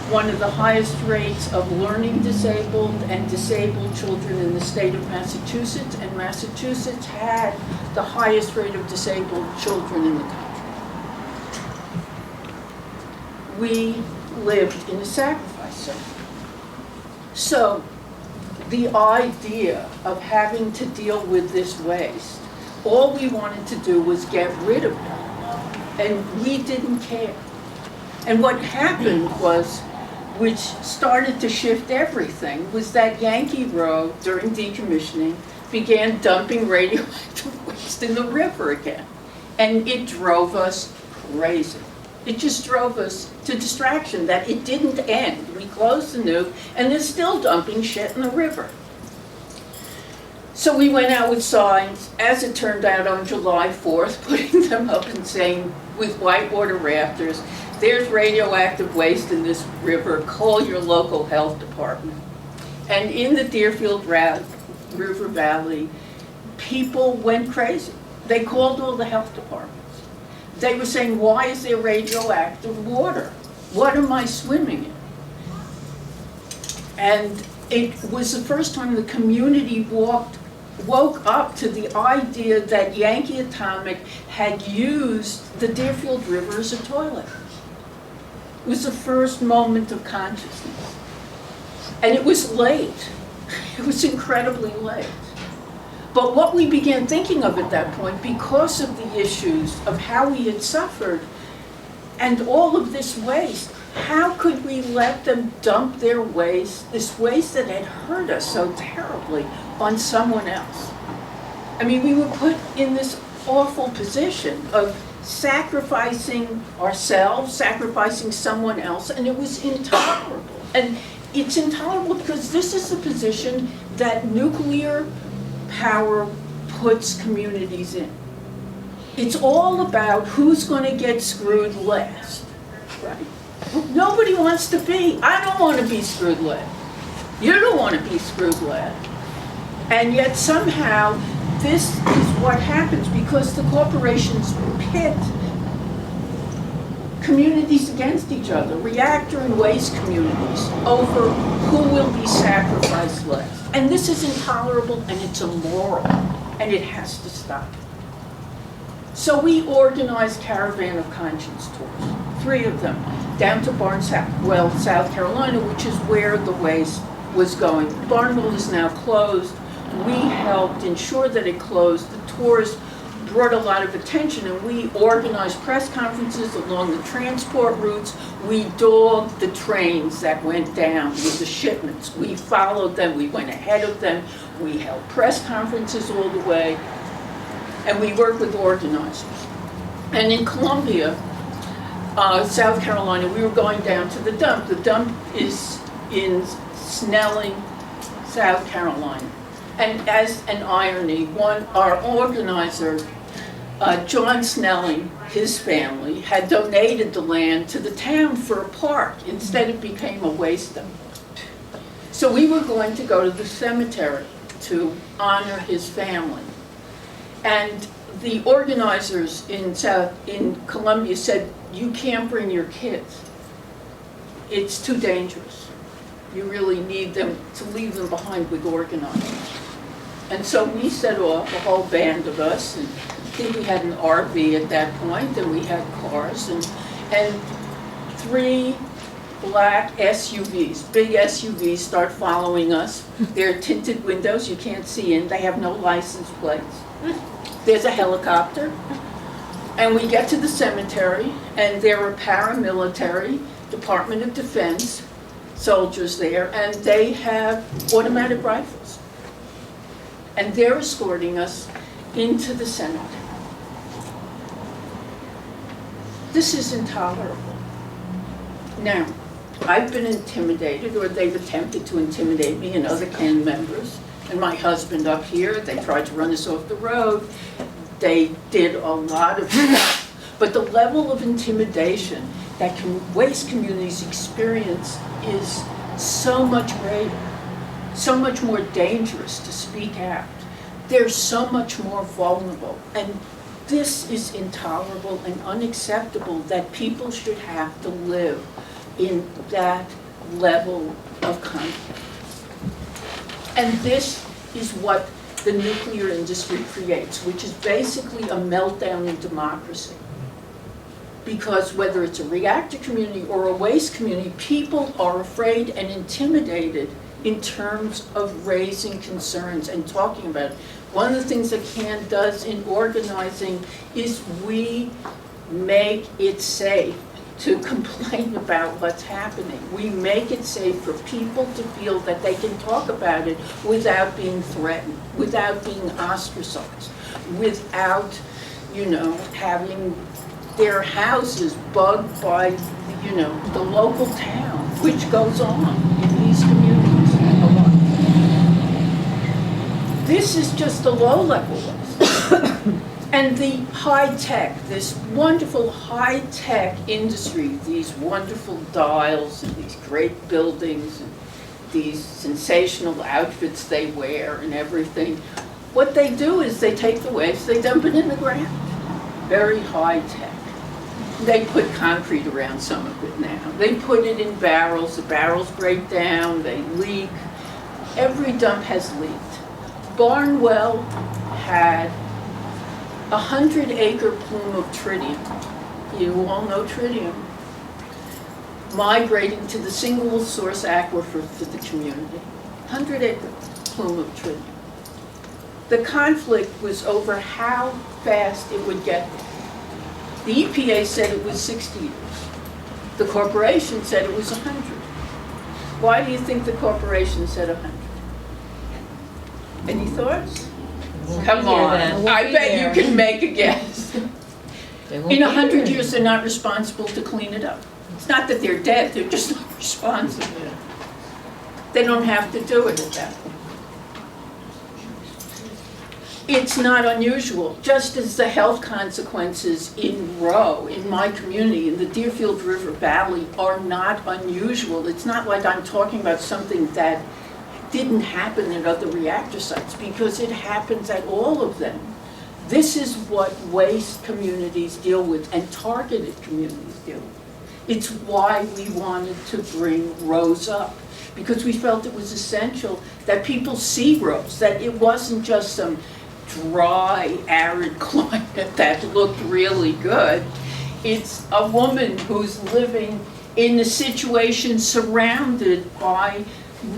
one of the highest rates of learning disabled and disabled children in the state of Massachusetts, and Massachusetts had the highest rate of disabled children in the country. We lived in a sacrifice zone. So the idea of having to deal with this waste all we wanted to do was get rid of them. And we didn't care. And what happened was, which started to shift everything, was that Yankee Road, during decommissioning, began dumping radioactive waste in the river again. And it drove us crazy. It just drove us to distraction that it didn't end. We closed the nuke, and they're still dumping shit in the river. So we went out with signs, as it turned out on July 4th, putting them up and saying, with whitewater rafters, there's radioactive waste in this river, call your local health department. And in the Deerfield River Valley, people went crazy. They called all the health departments. They were saying, why is there radioactive water? What am I swimming in? And it was the first time the community woke up to the idea that Yankee Atomic had used the Deerfield River as a toilet. It was the first moment of consciousness. And it was late. It was incredibly late. But what we began thinking of at that point, because of the issues of how we had suffered and all of this waste, how could we let them dump their waste, this waste that had hurt us so terribly, on someone else? I mean, we were put in this awful position of sacrificing ourselves, sacrificing someone else, and it was intolerable. And it's intolerable because this is the position that nuclear power puts communities in. It's all about who's going to get screwed last, right? Nobody wants to be. I don't want to be screwed last. You don't want to be screwed last. And yet somehow this is what happens because the corporations pit communities against each other, reactor and waste communities, over who will be sacrificed last. And this is intolerable and it's immoral and it has to stop. So we organized Caravan of Conscience tours, 3 of them, down to Barnesville, South Carolina, which is where the waste was going. Barnville is now closed. We helped ensure that it closed. The tours brought a lot of attention, and we organized press conferences along the transport routes. We dogged the trains that went down with the shipments. We followed them. We went ahead of them. We held press conferences all the way, and we worked with organizers. And in Columbia, South Carolina, we were going down to the dump. The dump is in Snelling, South Carolina. And as an irony, our organizer, John Snelling, his family, had donated the land to the town for a park. Instead, it became a waste dump. So we were going to go to the cemetery to honor his family. And the organizers in Columbia said, you can't bring your kids. It's too dangerous. You really need them to leave them behind with organizers. And so we set off, a whole band of us, and I think we had an RV at that point, and we had cars, and 3 black SUVs, big SUVs, start following us. They're tinted windows, you can't see in, they have no license plates. There's a helicopter, and we get to the cemetery, and there are paramilitary, Department of Defense soldiers there, and they have automatic rifles. And they're escorting us into the cemetery. This is intolerable. Now, I've been intimidated, or they've attempted to intimidate me and other CAN members, and my husband up here. They tried to run us off the road. They did a lot of stuff. But the level of intimidation that waste communities experience is so much greater, so much more dangerous to speak out. They're so much more vulnerable. And this is intolerable and unacceptable that people should have to live in that level of conflict. And this is what the nuclear industry creates, which is basically a meltdown in democracy. Because whether it's a reactor community or a waste community, people are afraid and intimidated in terms of raising concerns and talking about it. One of the things that CAN does in organizing is we make it safe to complain about what's happening. We make it safe for people to feel that they can talk about it without being threatened, without being ostracized, without, having their houses bugged by, the local town, which goes on in these communities a lot. This is just the low-level waste. And the high-tech, this wonderful high-tech industry, these wonderful dials and these great buildings and these sensational outfits they wear and everything, what they do is they take the waste, they dump it in the ground. Very high-tech. They put concrete around some of it now. They put it in barrels, the barrels break down, they leak. Every dump has leaked. Barnwell had 100-acre plume of tritium, you all know tritium, migrating to the single source aquifer for the community. 100-acre plume of tritium. The conflict was over how fast it would get there. The EPA said it was 60 years. The corporation said it was 100. Why do you think the corporation said 100? Any thoughts? Come on, I bet you can make a guess. In 100 years, they're not responsible to clean it up. It's not that they're dead, they're just not responsible. They don't have to do it at that point. It's not unusual, just as the health consequences in Rowe, in my community, in the Deerfield River Valley, are not unusual. It's not like I'm talking about something that didn't happen at other reactor sites, because it happens at all of them. This is what waste communities deal with and targeted communities deal with. It's why we wanted to bring Rose up, because we felt it was essential that people see Rose, that it wasn't just some dry, arid climate that looked really good. It's a woman who's living in a situation surrounded by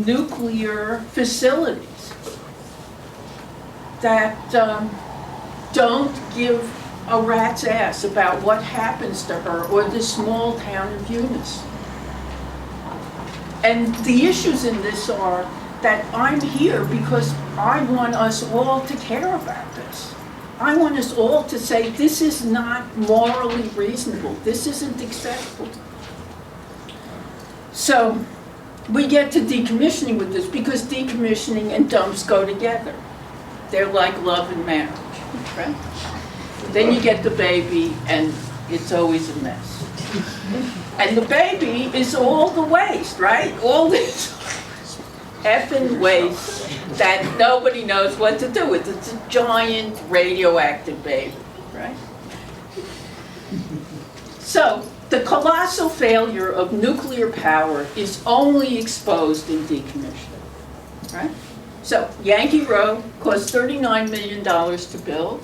nuclear facilities that don't give a rat's ass about what happens to her or the small town of Eunice. And the issues in this are that I'm here because I want us all to care about this. I want us all to say this is not morally reasonable. This isn't acceptable. So we get to decommissioning with this because decommissioning and dumps go together. They're like love and marriage, right? Then you get the baby and it's always a mess. And the baby is all the waste, right? All this effing waste that nobody knows what to do with. It's a giant radioactive baby, right? So the colossal failure of nuclear power is only exposed in decommissioning, right? So Yankee Row cost $39 million to build.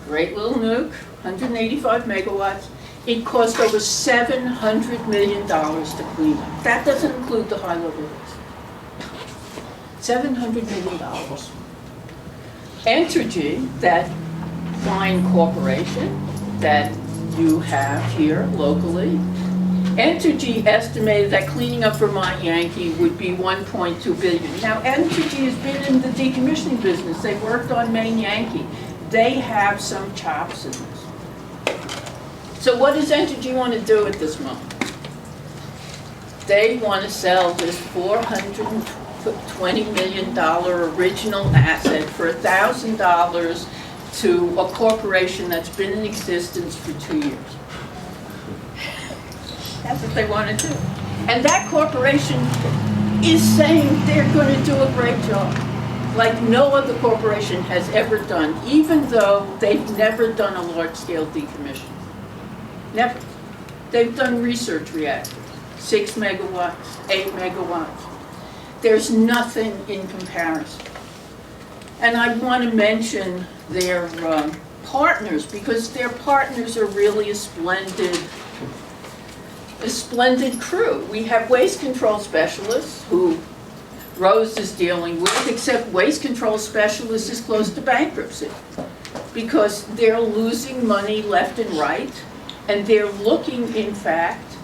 Great little nuke, 185 megawatts. It cost over $700 million to clean up. That doesn't include the high-level waste. $700 million. Entergy, that fine corporation that you have here locally, Entergy estimated that cleaning up Vermont Yankee would be $1.2 billion. Now, Entergy has been in the decommissioning business. They worked on Maine Yankee. They have some chops in this. So what does Entergy want to do at this moment? They want to sell this $420 million original asset for $1,000 to a corporation that's been in existence for 2 years. That's what they want to do. And that corporation is saying they're going to do a great job, like no other corporation has ever done, even though they've never done a large-scale decommission. Never. They've done research reactors, 6 megawatts, 8 megawatts. There's nothing in comparison. And I want to mention their partners, because their partners are really a splendid crew. We have waste control specialists who Rose is dealing with, except Waste Control Specialists is close to bankruptcy because they're losing money left and right, and they're looking, in fact,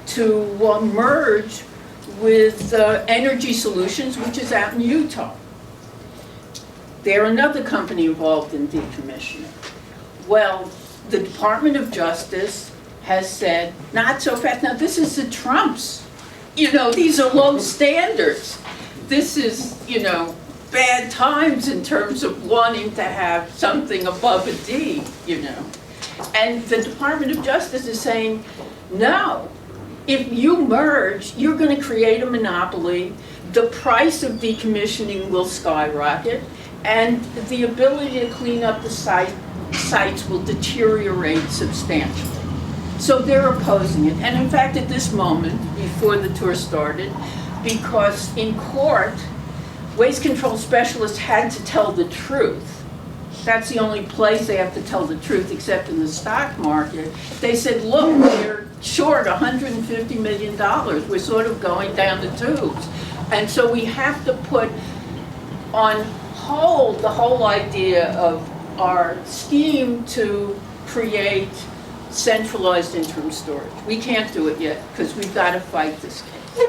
to merge with Energy Solutions, which is out in Utah. They're another company involved in decommissioning. Well, the Department of Justice has said, not so fast. Now, this is the Trumps. You know, these are low standards. This is, you know, bad times in terms of wanting to have something above a D, you know. And the Department of Justice is saying, no, if you merge, you're going to create a monopoly, the price of decommissioning will skyrocket, and the ability to clean up the sites will deteriorate substantially. So they're opposing it. And in fact, at this moment, before the tour started, because in court, Waste Control Specialists had to tell the truth. That's the only place they have to tell the truth, except in the stock market. They said, look, we're short $150 million. We're sort of going down the tubes. And so we have to put on hold the whole idea of our scheme to create centralized interim storage. We can't do it yet because we've got to fight this case.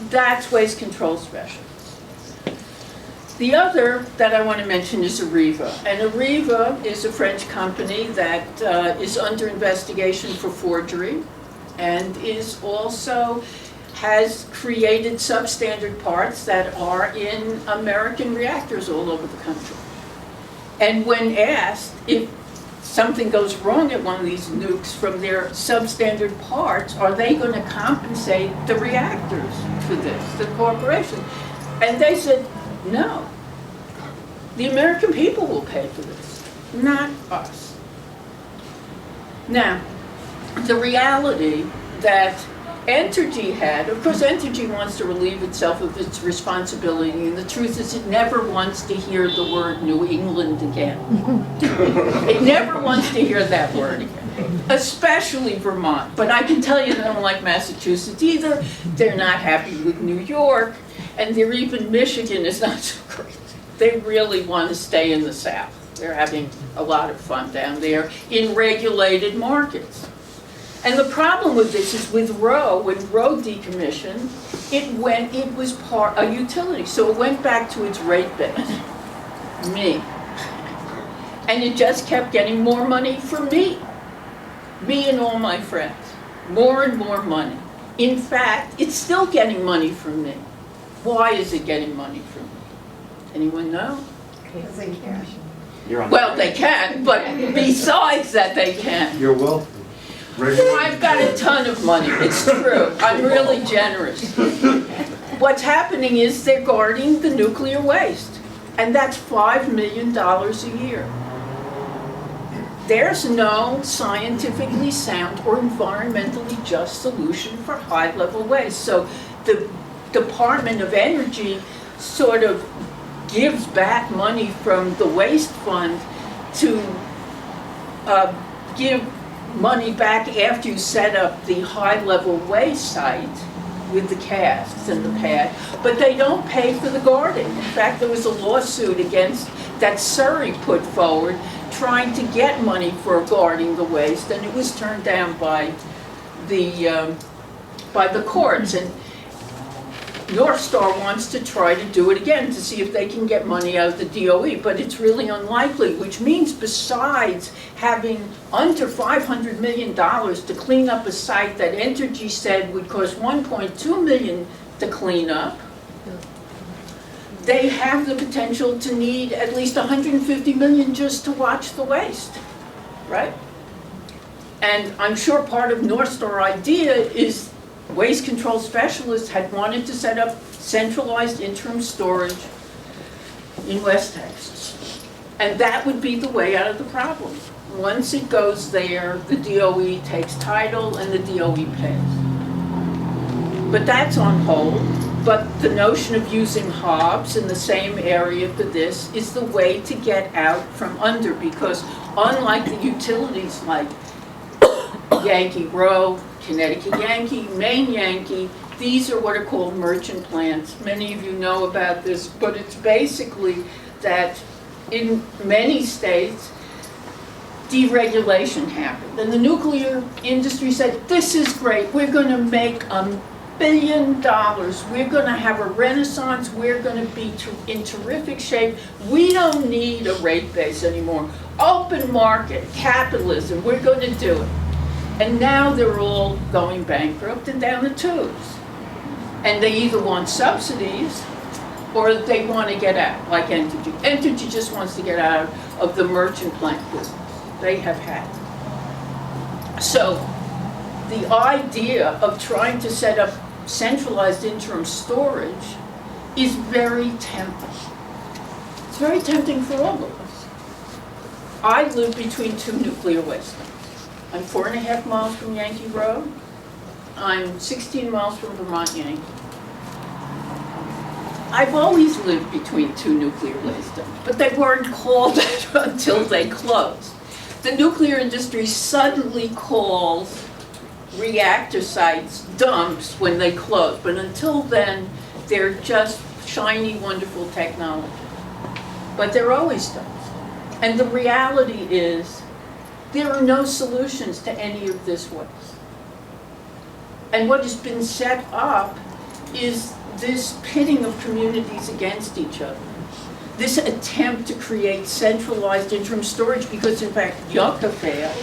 That's Waste Control Specialists. The other that I want to mention is Areva. And Areva is a French company that is under investigation for forgery and is also has created substandard parts that are in American reactors all over the country. And when asked if something goes wrong at one of these nukes from their substandard parts, are they going to compensate the reactors for this, the corporation? And they said, no. The American people will pay for this, not us. Now, the reality that Entergy had, of course Entergy wants to relieve itself of its responsibility, and the truth is it never wants to hear the word New England again. It never wants to hear that word again, especially Vermont. But I can tell you they don't like Massachusetts either. They're not happy with New York, and they're even Michigan is not so great. They really want to stay in the South. They're having a lot of fun down there in regulated markets. And the problem with this is with Roe, when Roe decommissioned, it was a utility, so it went back to its rate base, me. And it just kept getting more money for me and all my friends, more and more money. In fact, it's still getting money from me. Why is it getting money from me? Anyone know? Well, they can, but besides that, they can. You're welcome. I've got a ton of money, it's true. I'm really generous. What's happening is they're guarding the nuclear waste, and that's $5 million a year. There's no scientifically sound or environmentally just solution for high-level waste. So the Department of Energy sort of gives back money from the waste fund to give money back after you set up the high-level waste site with the casks and the pad, but they don't pay for the guarding. In fact, there was a lawsuit against that Surrey put forward trying to get money for guarding the waste, and it was turned down by the courts. And NorthStar wants to try to do it again to see if they can get money out of the DOE, but it's really unlikely, which means besides having under $500 million to clean up a site that Entergy said would cost $1.2 million to clean up, they have the potential to need at least $150 million just to watch the waste, right? And I'm sure part of NorthStar idea is Waste Control Specialists had wanted to set up centralized interim storage in West Texas. And that would be the way out of the problem. Once it goes there, the DOE takes title and the DOE pays. But that's on hold. But the notion of using hobs in the same area for this is the way to get out from under, because unlike the utilities like Yankee Row, Connecticut Yankee, Maine Yankee, These are what are called merchant plants. Many of you know about this, but it's basically that in many states, deregulation happened. And the nuclear industry said, this is great, we're gonna make $1 billion, we're gonna have a renaissance, we're gonna be in terrific shape, we don't need a rate base anymore. Open market, capitalism, we're gonna do it. And now they're all going bankrupt and down the tubes. And they either want subsidies or they want to get out, like Entergy. Entergy just wants to get out of the merchant plant business. They have had. So the idea of trying to set up centralized interim storage is very tempting. It's very tempting for all of us. I live between two nuclear waste dumps. I'm 4.5 miles from Yankee Road. I'm 16 miles from Vermont, Yankee. I've always lived between two nuclear waste dumps, but they weren't called that until they closed. The nuclear industry suddenly calls reactor sites dumps when they close, but until then, they're just shiny, wonderful technology. But they're always dumps. And the reality is, there are no solutions to any of this waste. And what has been set up is this pitting of communities against each other. This attempt to create centralized interim storage, because in fact Yucca failed,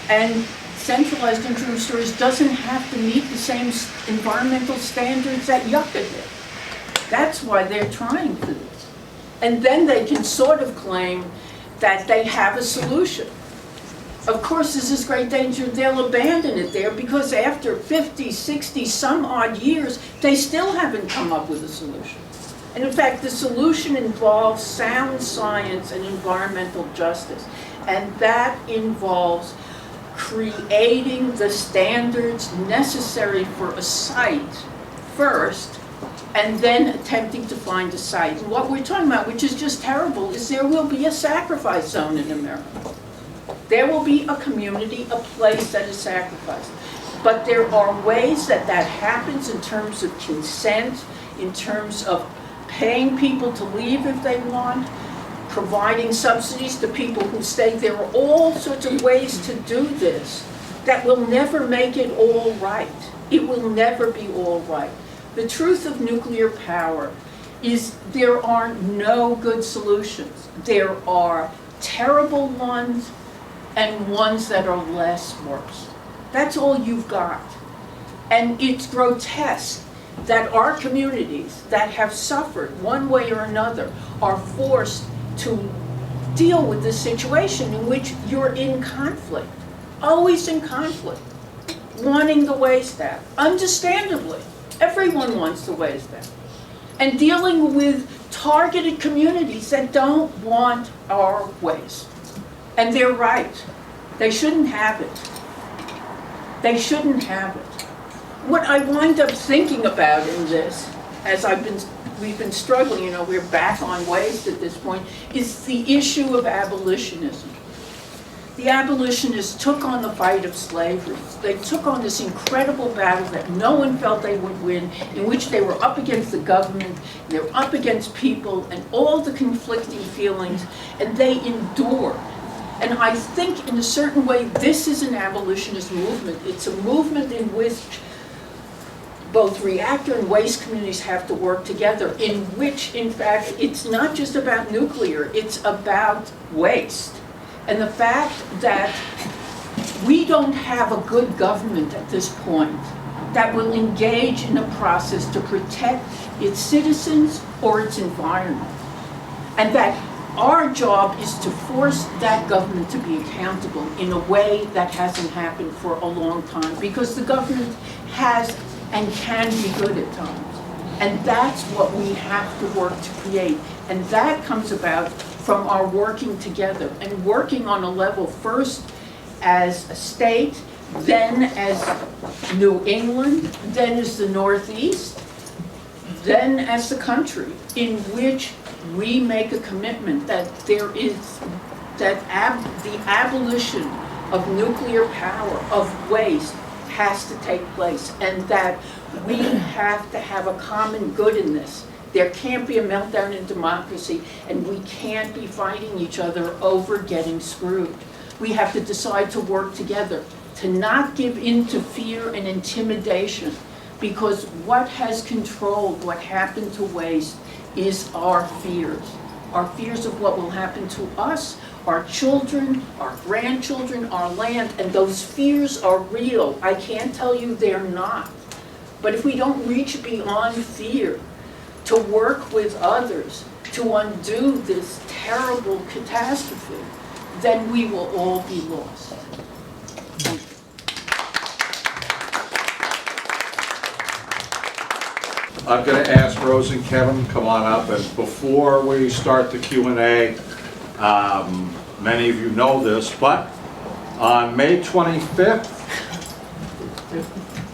and centralized interim storage doesn't have to meet the same environmental standards that Yucca did. That's why they're trying for this. And then they can sort of claim that they have a solution. Of course, there's this great danger they'll abandon it there because after 50, 60, some odd years, they still haven't come up with a solution. And in fact, the solution involves sound science and environmental justice. And that involves creating the standards necessary for a site first, and then attempting to find a site. And what we're talking about, which is just terrible, is there will be a sacrifice zone in America. There will be a community, a place that is sacrificed. But there are ways that that happens in terms of consent, in terms of paying people to leave if they want, providing subsidies to people who stay. There are all sorts of ways to do this that will never make it all right. It will never be all right. The truth of nuclear power is there are no good solutions. There are terrible ones and ones that are less worse. That's all you've got. And it's grotesque that our communities that have suffered one way or another are forced to deal with this situation in which you're in conflict, always in conflict, wanting the waste out. Understandably, everyone wants the waste out. And dealing with targeted communities that don't want our waste. And they're right. They shouldn't have it. They shouldn't have it. What I wind up thinking about in this, as we've been struggling, we're back on waste at this point, is the issue of abolitionism. The abolitionists took on the fight of slavery. They took on this incredible battle that no one felt they would win, in which they were up against the government, and they were up against people, and all the conflicting feelings, and they endured. And I think in a certain way, this is an abolitionist movement. It's a movement in which both reactor and waste communities have to work together, in which, in fact, it's not just about nuclear, it's about waste. And the fact that we don't have a good government at this point that will engage in a process to protect its citizens or its environment. And that our job is to force that government to be accountable in a way that hasn't happened for a long time, because the government has and can be good at times. And that's what we have to work to create. And that comes about from our working together and working on a level first as a state, then as New England, then as the Northeast, then as the country, in which we make a commitment that there is, that the abolition of nuclear power, of waste, has to take place, and that we have to have a common good in this. There can't be a meltdown in democracy, and we can't be fighting each other over getting screwed. We have to decide to work together, to not give in to fear and intimidation, because what has controlled what happened to waste is our fears. Our fears of what will happen to us, our children, our grandchildren, our land, and those fears are real. I can't tell you they're not. But if we don't reach beyond fear to work with others to undo this terrible catastrophe, then we will all be lost. I'm going to ask Rose and Kevin to come on up, and before we start the Q&A, many of you know this, but on May 25th,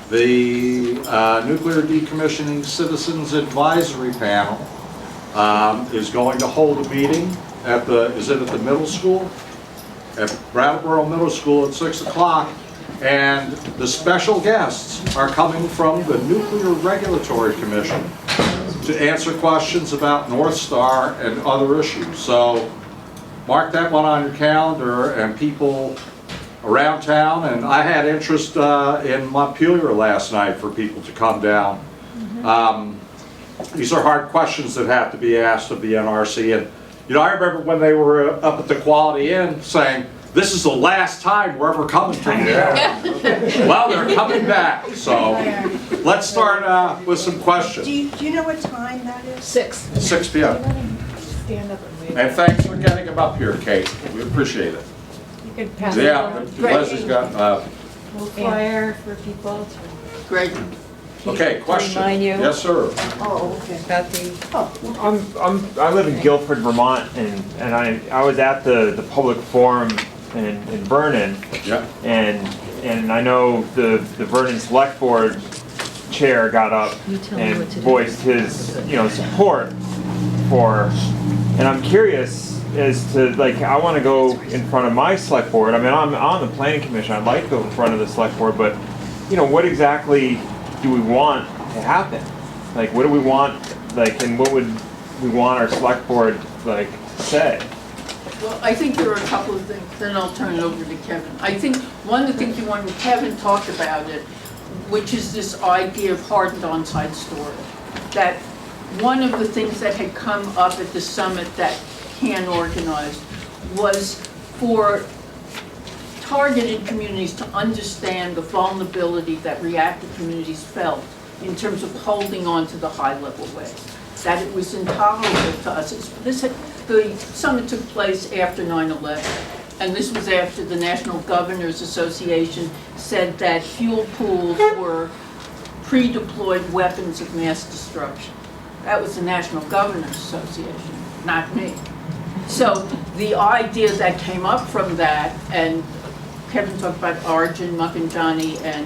the Nuclear Decommissioning Citizens Advisory Panel is going to hold a meeting at is it at the middle school? At Brattleboro Middle School at 6 o'clock. And the special guests are coming from the Nuclear Regulatory Commission to answer questions about NorthStar and other issues. So mark that one on your calendar, and people around town, and I had interest in Montpelier last night for people to come down. These are hard questions that have to be asked of the NRC, and I remember when they were up at the Quality Inn saying, "This is the last time we're ever coming to you." Well, they're coming back, so let's start with some questions. Do you know what time that is? 6. 6 p.m. Stand up and wave. And thanks for getting them up here, Kate. We appreciate it. You can pass Yeah, it Leslie's got, little flyer for people to Great. okay, question. remind you. Yes, sir. Oh, okay. About the, I live in Guilford, Vermont, and I was at the public forum in Vernon, Yeah. and I know the Vernon Select Board chair got up You tell me and what to do. voiced his support for, and I'm curious as to, like, I want to go in front of my select board. I mean, I'm on the planning commission. I'd like to go in front of the select board, but what exactly do we want to happen? Like, what do we want, like, and what would we want our select board, like, to say? Well, I think there are a couple of things, then I'll turn it over to Kevin. I think one of the things you wanted, Kevin talked about it, which is this idea of hardened on-site storage. That one of the things that had come up at the summit that CAN organized was for targeted communities to understand the vulnerability that reactor communities felt in terms of holding on to the high-level waste. That it was intolerable to us. The summit took place after 9/11, and this was after the National Governors Association said that fuel pools were pre-deployed weapons of mass destruction. That was the National Governors Association, not me. So the idea that came up from that, and Kevin talked about Arjun Makanjani and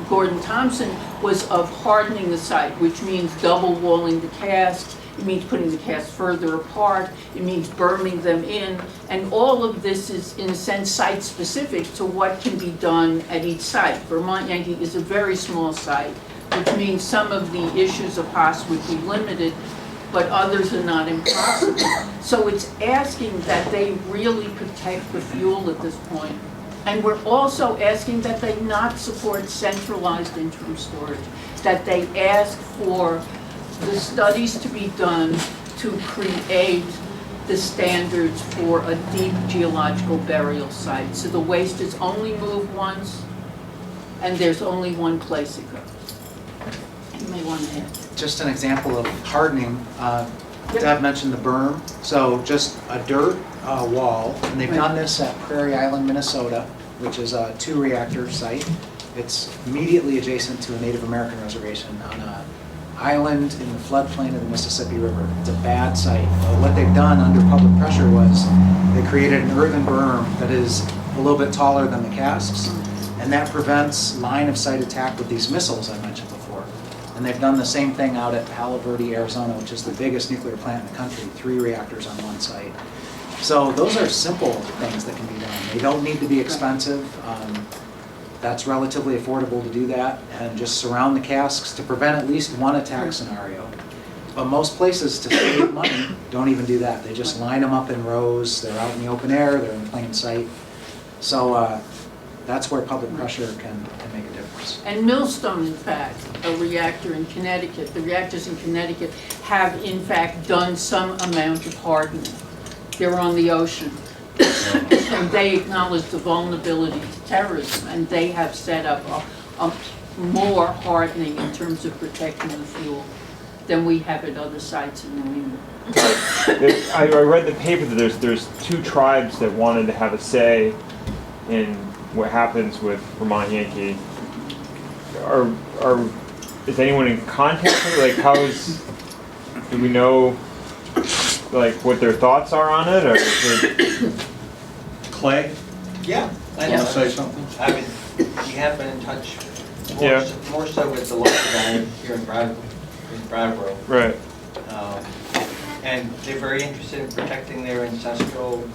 Gordon Thompson, was of hardening the site, which means double walling the casts. It means putting the casts further apart. It means berming them in. And all of this is, in a sense, site-specific to what can be done at each site. Vermont Yankee is a very small site, which means some of the issues of HOS would be limited, but others are not impossible. So it's asking that they really protect the fuel at this point. And we're also asking that they not support centralized interim storage, that they ask for the studies to be done to create the standards for a deep geological burial site. So the waste is only moved once, and there's only one place it goes. You may want to add. Just an example of hardening, Deb mentioned the berm, so just a dirt wall, and they've done this at Prairie Island, Minnesota, which is a 2-reactor site. It's immediately adjacent to a Native American reservation on an island in the floodplain of the Mississippi River. It's a bad site. But what they've done under public pressure was they created an earthen berm that is a little bit taller than the casks, and that prevents line of sight attack with these missiles I mentioned before. And they've done the same thing out at Palo Verde, Arizona, which is the biggest nuclear plant in the country, 3 reactors on one site. So those are simple things that can be done. They don't need to be expensive. That's relatively affordable to do that, and just surround the casks to prevent at least one attack scenario. But most places, to save money, don't even do that. They just line them up in rows. They're out in the open air. They're in plain sight. So that's where public pressure can make a difference. And Millstone, in fact, a reactor in Connecticut, the reactors in Connecticut have in fact done some amount of hardening. They're on the ocean. And they acknowledge the vulnerability to terrorism, and they have set up a more hardening in terms of protecting the fuel than we have at other sites in New England. I read the paper that there's 2 tribes that wanted to have a say in what happens with Vermont Yankee. Is anyone in contact with it? Do we know like what their thoughts are on it, or is it... Clay, Yeah. I want know. to say something? I mean, we have been in touch Yeah. more so with the local guy here in Brattleboro. Right. And they're very interested in protecting their ancestral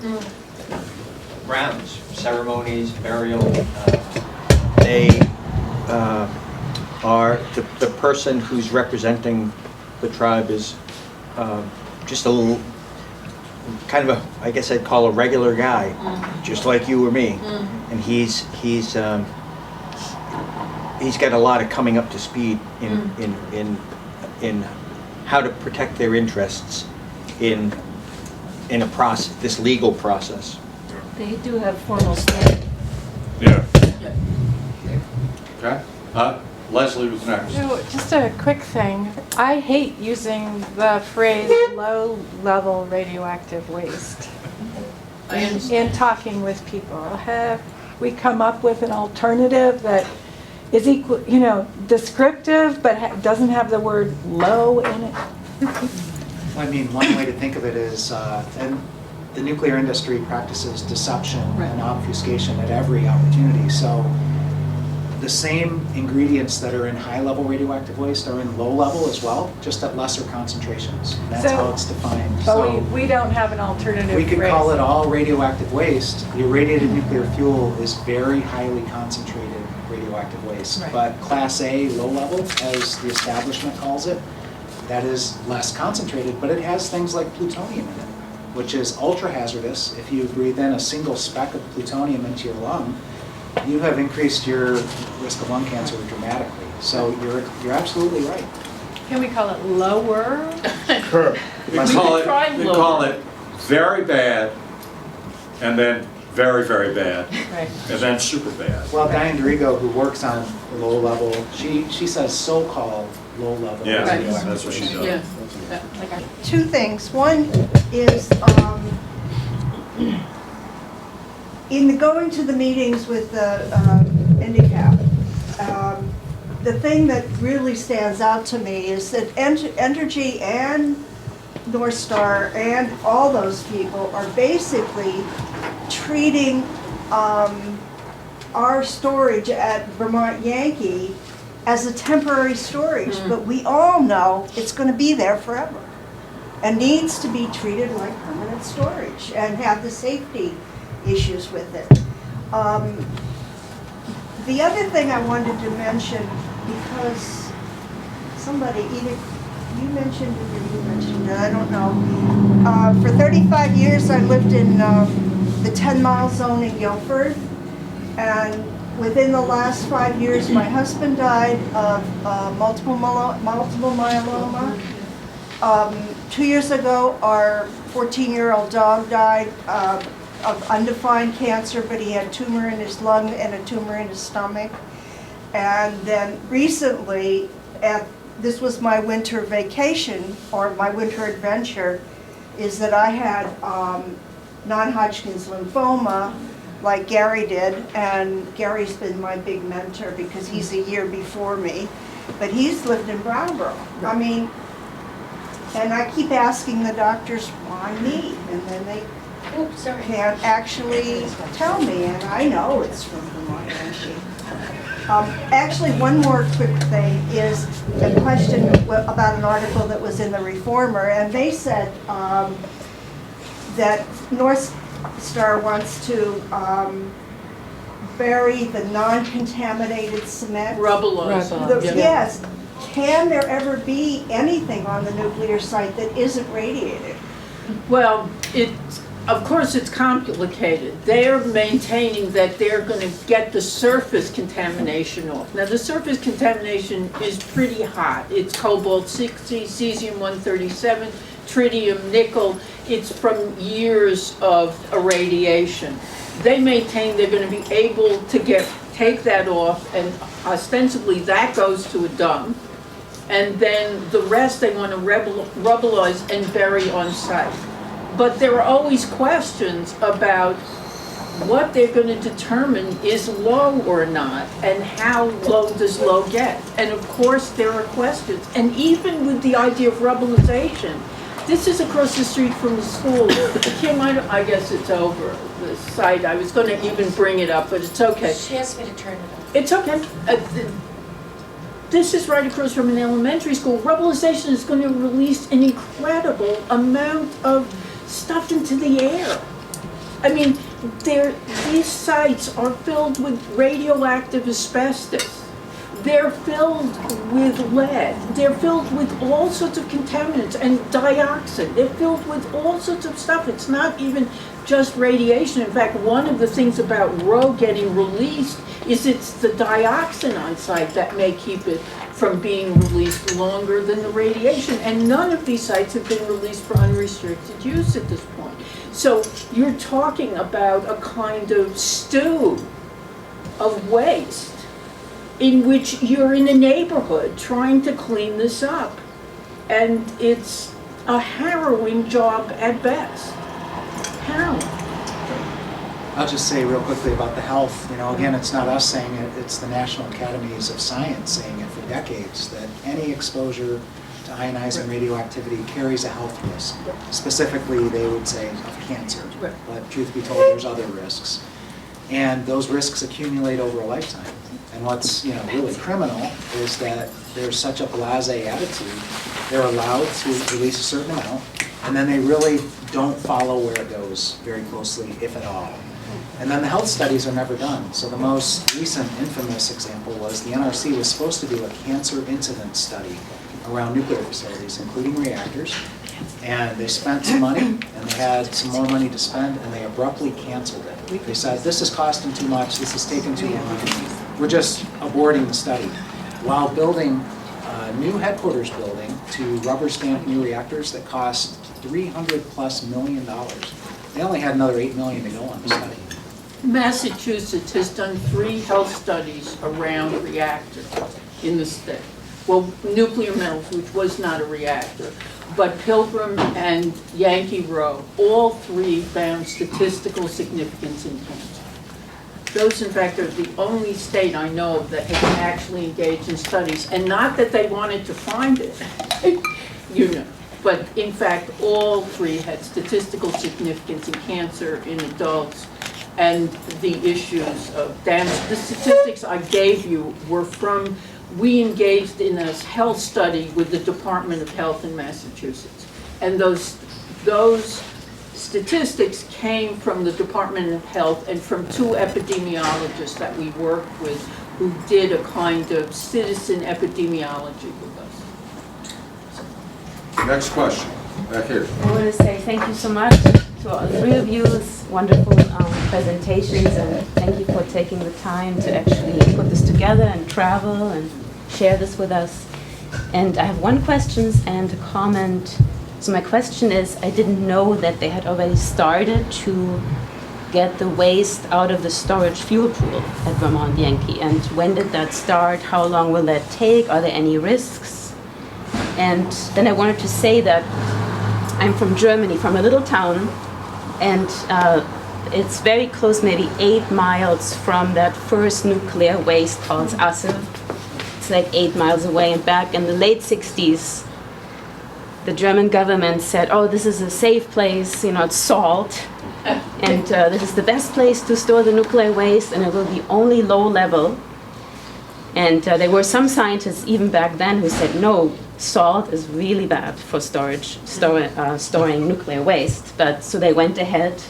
grounds, ceremonies, burial. They are, the person who's representing the tribe is just a little, kind of a, I guess I'd call a regular guy, just like you or me. And he's got a lot of coming up to speed in how to protect their interests in a process, this legal process. They do have formal standing. Yeah. okay? Leslie was next. So, just a quick thing. I hate using the phrase low-level radioactive waste I understand. in talking with people. Have we come up with an alternative that is equal, descriptive, but doesn't have the word low in it? I mean, one way to think of it is, and the nuclear industry practices deception and obfuscation at every opportunity. So the same ingredients that are in high-level radioactive waste are in low-level as well, just at lesser concentrations. That's So- how it's defined. But So we don't have an alternative we could phrase. call it all radioactive waste. The irradiated nuclear fuel is very highly concentrated radioactive waste. Right. But Class A, low-level, as the establishment calls it, that is less concentrated, but it has things like plutonium in it, which is ultra-hazardous. If you breathe in a single speck of plutonium into your lung, you have increased your risk of lung cancer dramatically. So you're absolutely right. Can we call it lower? Sure. We call try it very bad, and then very, very bad, Right. and then super bad. Well, Diane Dorigo, who works on low level, she says so-called low level. Yeah, Right. radioactive that's what she waste. does. Yeah. Like a 2 things. One is, in going to the meetings with the Indicap, the thing that really stands out to me is that Entergy and NorthStar and all those people are basically treating our storage at Vermont Yankee as a temporary storage, but we all know it's going to be there forever and needs to be treated like permanent storage and have the safety issues with it. The other thing I wanted to mention, because somebody, either you mentioned it or you mentioned it, I don't know. For 35 years, I lived in the 10-mile zone in Guilford, and within the last 5 years, my husband died of multiple myeloma. 2 years ago, our 14-year-old dog died of undefined cancer, but he had a tumor in his lung and a tumor in his stomach. And then recently, this was my winter vacation, or my winter adventure, is that I had non-Hodgkin's lymphoma, like Gary did, and Gary's been my big mentor because he's a year before me, but he's lived in Brattleboro. I mean, and I keep asking the doctors, why me? And then they can't actually tell me, and I know it's from Vermont Yankee. Actually, one more quick thing is a question about an article that was in the Reformer, and they said that NorthStar wants to bury the non-contaminated cement? Rubbleized. Yes. Can there ever be anything on the nuclear site that isn't radiated? Well, of course it's complicated. They're maintaining that they're going to get the surface contamination off. Now the surface contamination is pretty hot. It's cobalt-60, cesium-137, tritium, nickel. It's from years of irradiation. They maintain they're going to be able to take that off, and ostensibly that goes to a dump. And then the rest they want to rubbleize and bury on site. But there are always questions about what they're going to determine is low or not, and how low does low get. And of course there are questions. And even with the idea of rubbleization, this is across the street from the school. Kim, I guess it's over the site. I was going to even bring it up, but it's okay. She asked me to turn it on. It's okay. This is right across from an elementary school. Rubbleization is going to release an incredible amount of stuff into the air. I mean, these sites are filled with radioactive asbestos. They're filled with lead. They're filled with all sorts of contaminants and dioxin. They're filled with all sorts of stuff. It's not even just radiation. In fact, one of the things about Rho getting released is it's the dioxin on site that may keep it from being released longer than the radiation. And none of these sites have been released for unrestricted use at this point. So you're talking about a kind of stew of waste in which you're in a neighborhood trying to clean this up. And it's a harrowing job at best. Harrowing. I'll just say real quickly about the health. You know, again, it's not us saying it, it's the National Academies of Science saying it for decades, that any exposure to ionizing radioactivity carries a health risk. Specifically, they would say of cancer. But truth be told, there's other risks. And those risks accumulate over a lifetime. And what's really criminal is that there's such a blasé attitude. They're allowed to release a certain amount, and then they really don't follow where it goes very closely, if at all. And then the health studies are never done. So the most recent infamous example was the NRC was supposed to do a cancer incidence study around nuclear facilities, including reactors. And they spent some money, and they had some more money to spend, and they abruptly canceled it. They said, this is costing too much, this is taking too long, we're just aborting the study. While building a new headquarters building to rubber stamp new reactors that cost $300+ million. They only had another $8 million to go on the study. Massachusetts has done 3 health studies around reactors in the state. Well, nuclear metals, which was not a reactor, but Pilgrim and Yankee Row, all 3 found statistical significance in cancer. Those, in fact, are the only state I know of that has actually engaged in studies, and not that they wanted to find it, but in fact, all 3 had statistical significance in cancer in adults, and the issues of damage. The statistics I gave you were from, we engaged in a health study with the Department of Health in Massachusetts. And those statistics came from the Department of Health and from 2 epidemiologists that we worked with who did a kind of citizen epidemiology with us. Next question, back here. I want to say thank you so much to all 3 of you. It's wonderful presentations, and thank you for taking the time to actually put this together and travel and share this with us. And I have 1 question and a comment. So my question is, I didn't know that they had already started to get the waste out of the storage fuel pool at Vermont Yankee. And when did that start? How long will that take? Are there any risks? And then I wanted to say that I'm from Germany, from a little town, and it's very close, maybe 8 miles from that first nuclear waste called Asse. It's like 8 miles away, and back in the late 60s, the German government said, oh, this is a safe place, it's salt, and this is the best place to store the nuclear waste, and it will be only low level. And there were some scientists even back then who said, no, salt is really bad for storing nuclear waste. But so they went ahead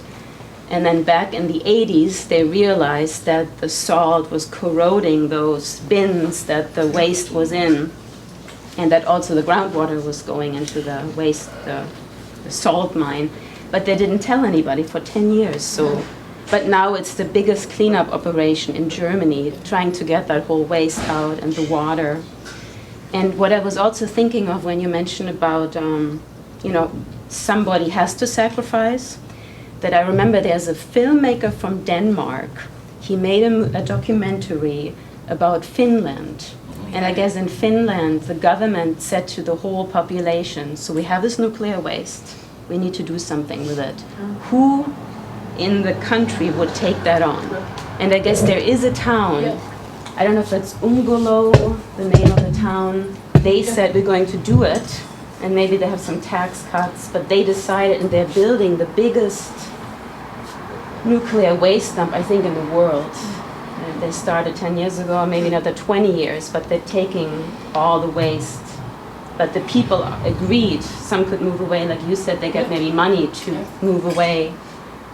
And then back in the 80s, they realized that the salt was corroding those bins that the waste was in, and that also the groundwater was going into the waste, the salt mine. But they didn't tell anybody for 10 years. So, but now it's the biggest cleanup operation in Germany, trying to get that whole waste out and the water. And what I was also thinking of when you mentioned about, somebody has to sacrifice, that I remember there's a filmmaker from Denmark. He made a documentary about Finland. And I guess in Finland, the government said to the whole population, so we have this nuclear waste, we need to do something with it. Who in the country would take that on? And I guess there is a town, I don't know if it's Ungolo, the name of the town, they said we're going to do it, and maybe they have some tax cuts, but they decided, and they're building the biggest nuclear waste dump, I think, in the world. They started 10 years ago, maybe another 20 years, but they're taking all the waste. But the people agreed, some could move away, like you said, they get maybe money to move away.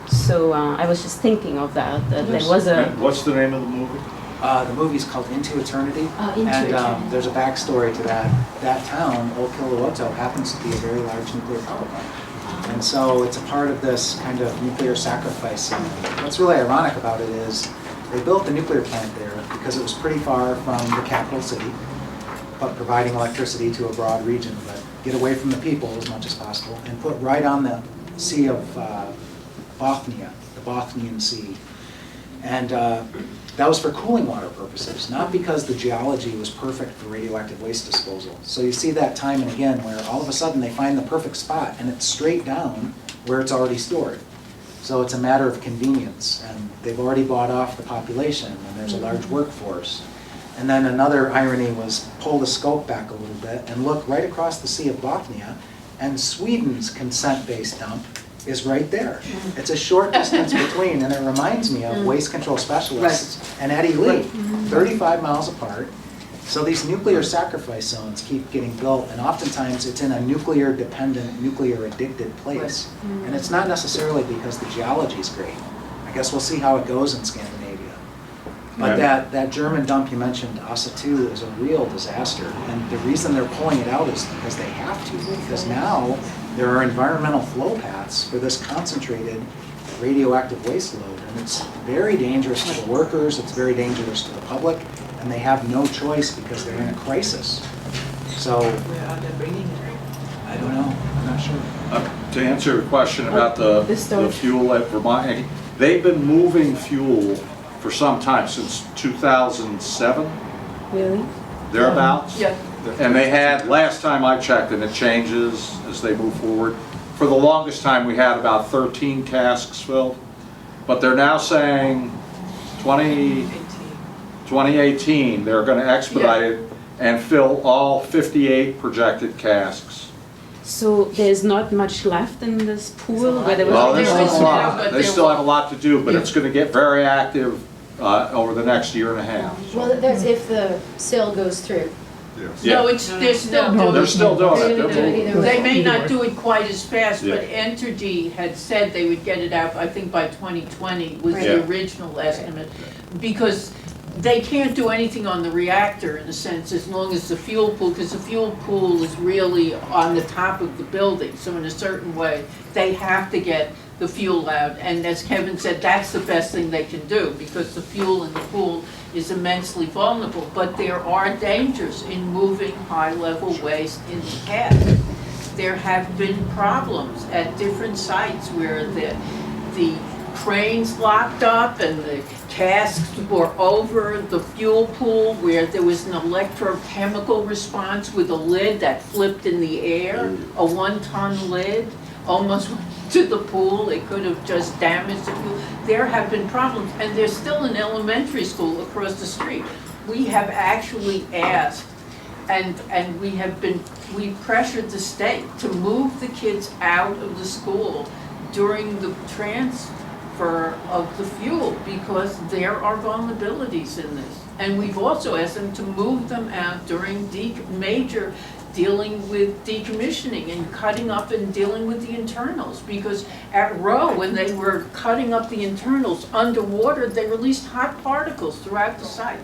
So I was just thinking of that there was a... What's the name of the movie? The movie's called Into Eternity. Into and Eternity. There's a backstory to that. That town, Old Kilowatt, happens to be a very large nuclear power plant. And so it's a part of this kind of nuclear sacrifice. And what's really ironic about it is they built the nuclear plant there because it was pretty far from the capital city, but providing electricity to a broad region, but get away from the people as much as possible, and put right on the Sea of Bothnia, the Bothnian Sea. And that was for cooling water purposes, not because the geology was perfect for radioactive waste disposal. So you see that time and again where all of a sudden they find the perfect spot and it's straight down where it's already stored. So it's a matter of convenience, and they've already bought off the population, and there's a large workforce. And then another irony was pull the scope back a little bit and look right across the Sea of Bothnia, and Sweden's consent-based dump is right there. It's a short distance between, and it reminds me of waste control specialists and Eddie Lee, 35 miles apart. So these nuclear sacrifice zones keep getting built, and oftentimes it's in a nuclear-dependent, nuclear-addicted place. And it's not necessarily because the geology is great. I guess we'll see how it goes in Scandinavia. But that German dump you mentioned, Asa 2, is a real disaster. And the reason they're pulling it out is because they have to, because now there are environmental flow paths for this concentrated radioactive waste load. And it's very dangerous to the workers, it's very dangerous to the public, and they have no choice because they're in a crisis. So, Where are they bringing it? I don't know, I'm not sure. To answer your question about the fuel at Vermont, they've been moving fuel for some time, since 2007, Really? thereabouts. Yeah. And they had, last time I checked, and it changes as they move forward, for the longest time we had about 13 casks filled, but they're now saying 2018, they're going to expedite it and fill all 58 projected casks. So there's not much left in this pool where there was... Well, there's There still is a now, lot. but They there still have a lot to do, but it's going to get very active over the next year and a half. Well, that's if the sale goes through. No, they're still doing it. They're still doing it. They're They're doing it moving. either way. They may not do it quite as fast, but Yeah. Entergy had said they would get it out, I think by 2020 was Right. the Yeah. original estimate. Because they can't do anything on the reactor in a sense as long as the fuel pool, because the fuel pool is really on the top of the building. So in a certain way, they have to get the fuel out. And as Kevin said, that's the best thing they can do because the fuel in the pool is immensely vulnerable. But there are dangers in moving high-level waste into casks. There have been problems at different sites where the cranes locked up and the casks were over the fuel pool, where there was an electrochemical response with a lid that flipped in the air, a 1-ton lid, almost went to the pool. It could have just damaged the pool. There have been problems, and there's still an elementary school across the street. We have actually asked, and we pressured the state to move the kids out of the school during the transfer of the fuel because there are vulnerabilities in this. And we've also asked them to move them out during major dealing with decommissioning and cutting up and dealing with the internals. Because at Roe, when they were cutting up the internals underwater, they released hot particles throughout the site.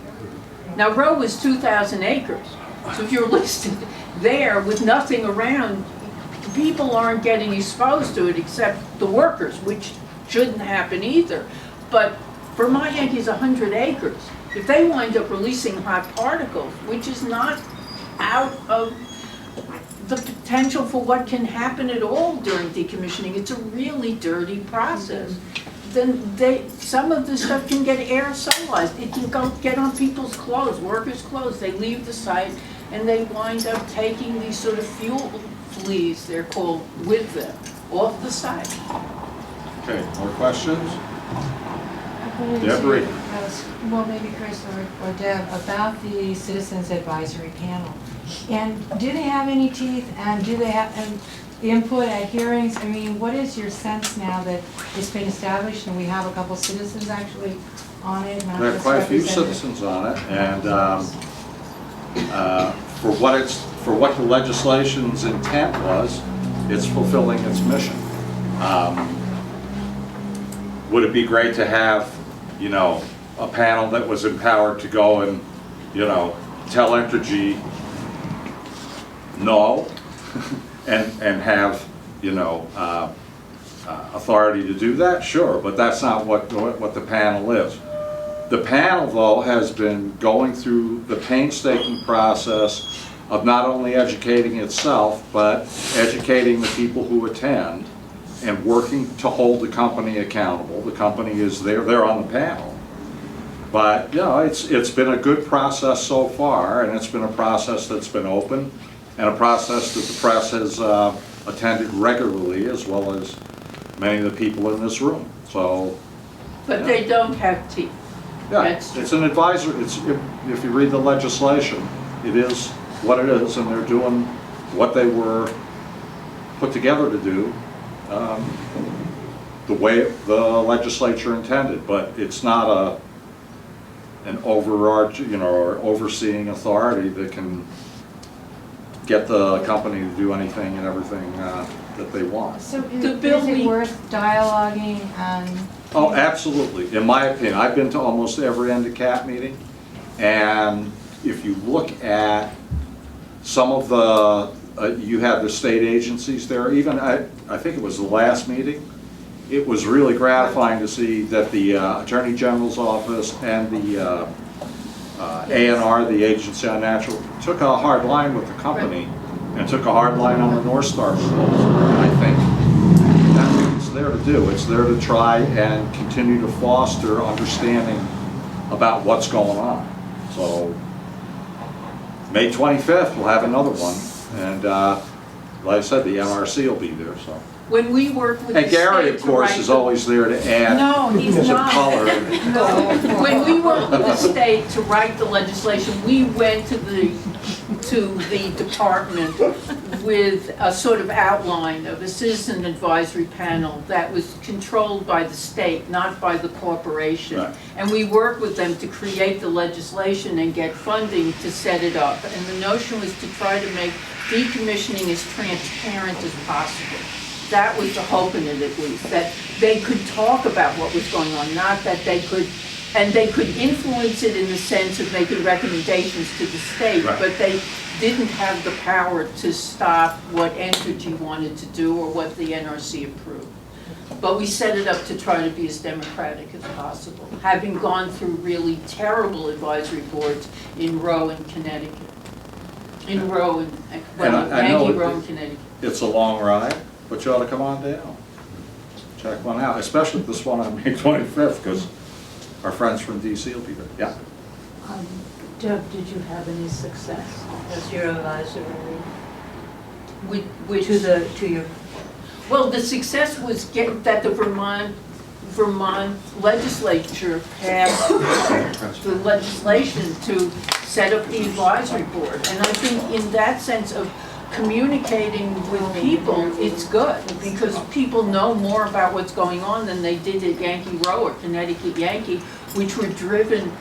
Now, Roe was 2,000 acres. So if you're listed there with nothing around, people aren't getting exposed to it except the workers, which shouldn't happen either. But Vermont Yankee is 100 acres. If they wind up releasing hot particles, which is not out of the potential for what can happen at all during decommissioning, it's a really dirty process. Then some of the stuff can get aerosolized. It can get on people's clothes, workers' clothes. They leave the site and they wind up taking these sort of fuel fleas, they're called, with them off the site. Okay, more questions? Deborah. Deborah. Well, maybe Chris or Deb, about the Citizens Advisory Panel. And do they have any teeth, and do they have input at hearings? I mean, what is your sense now that it's been established and we have a couple citizens actually on it? Not There are just quite a few representatives? citizens on it, and for what the legislation's intent was, it's fulfilling its mission. Would it be great to have, you know, a panel that was empowered to go and, you know, tell Entergy no, and have, you know, authority to do that? Sure, but that's not what the panel is. The panel, though, has been going through the painstaking process of not only educating itself, but educating the people who attend and working to hold the company accountable. The company is there, they're on the panel. But, you know, it's been a good process so far, and it's been a process that's been open, and a process that the press has attended regularly, as well as many of the people in this room. So, But they don't have teeth. yeah, That's true. it's an advisor. If you read the legislation, it is what it is, and they're doing what they were put together to do, the way the legislature intended. But it's not an overarching, you know, or overseeing authority that can get the company to do anything and everything that they want. So The is bill it we- worth dialoguing and? Oh, absolutely. In my opinion, I've been to almost every NDCAP meeting, and if you look at some of the, you have the state agencies there, even, I think it was the last meeting, it was really gratifying to see that the Attorney General's office and the ANR, the Agency on Natural, took a hard line with the company and took a hard line on the NorthStar proposal. And I think that's what it's there to do. It's there to try and continue to foster understanding about what's going on. So May 25th, we'll have another one. And like I said, the NRC will be there, so. When we work with the And state Gary, of to course, write is the- always there to add No, he's some not. color. When we worked with the state to write the legislation, we went to the department with a sort of outline of a citizen advisory panel that was controlled by the state, not by the corporation. Right. And we worked with them to create the legislation and get funding to set it up. And the notion was to try to make decommissioning as transparent as possible. That was the hope in it, at least, that they could talk about what was going on, not that they could, and they could influence it in the sense of making recommendations to the state, Right. but they didn't have the power to stop what Entergy wanted to do or what the NRC approved. But we set it up to try to be as democratic as possible, having gone through really terrible advisory boards in Roe and Connecticut. In Roe and, well, I know Yankee, Roe and Connecticut. It's a long ride, but you ought to come on down. Check one out, especially this one on May 25th, because our friends from DC will be there. Yeah. Deb, did you have any success? As your advisor, Which to your, well, the success was that the Vermont legislature passed the legislation to set up the advisory board. And I think in that sense of communicating with people, it's good, because people know more about what's going on than they did at Yankee Row or Connecticut Yankee, which were driven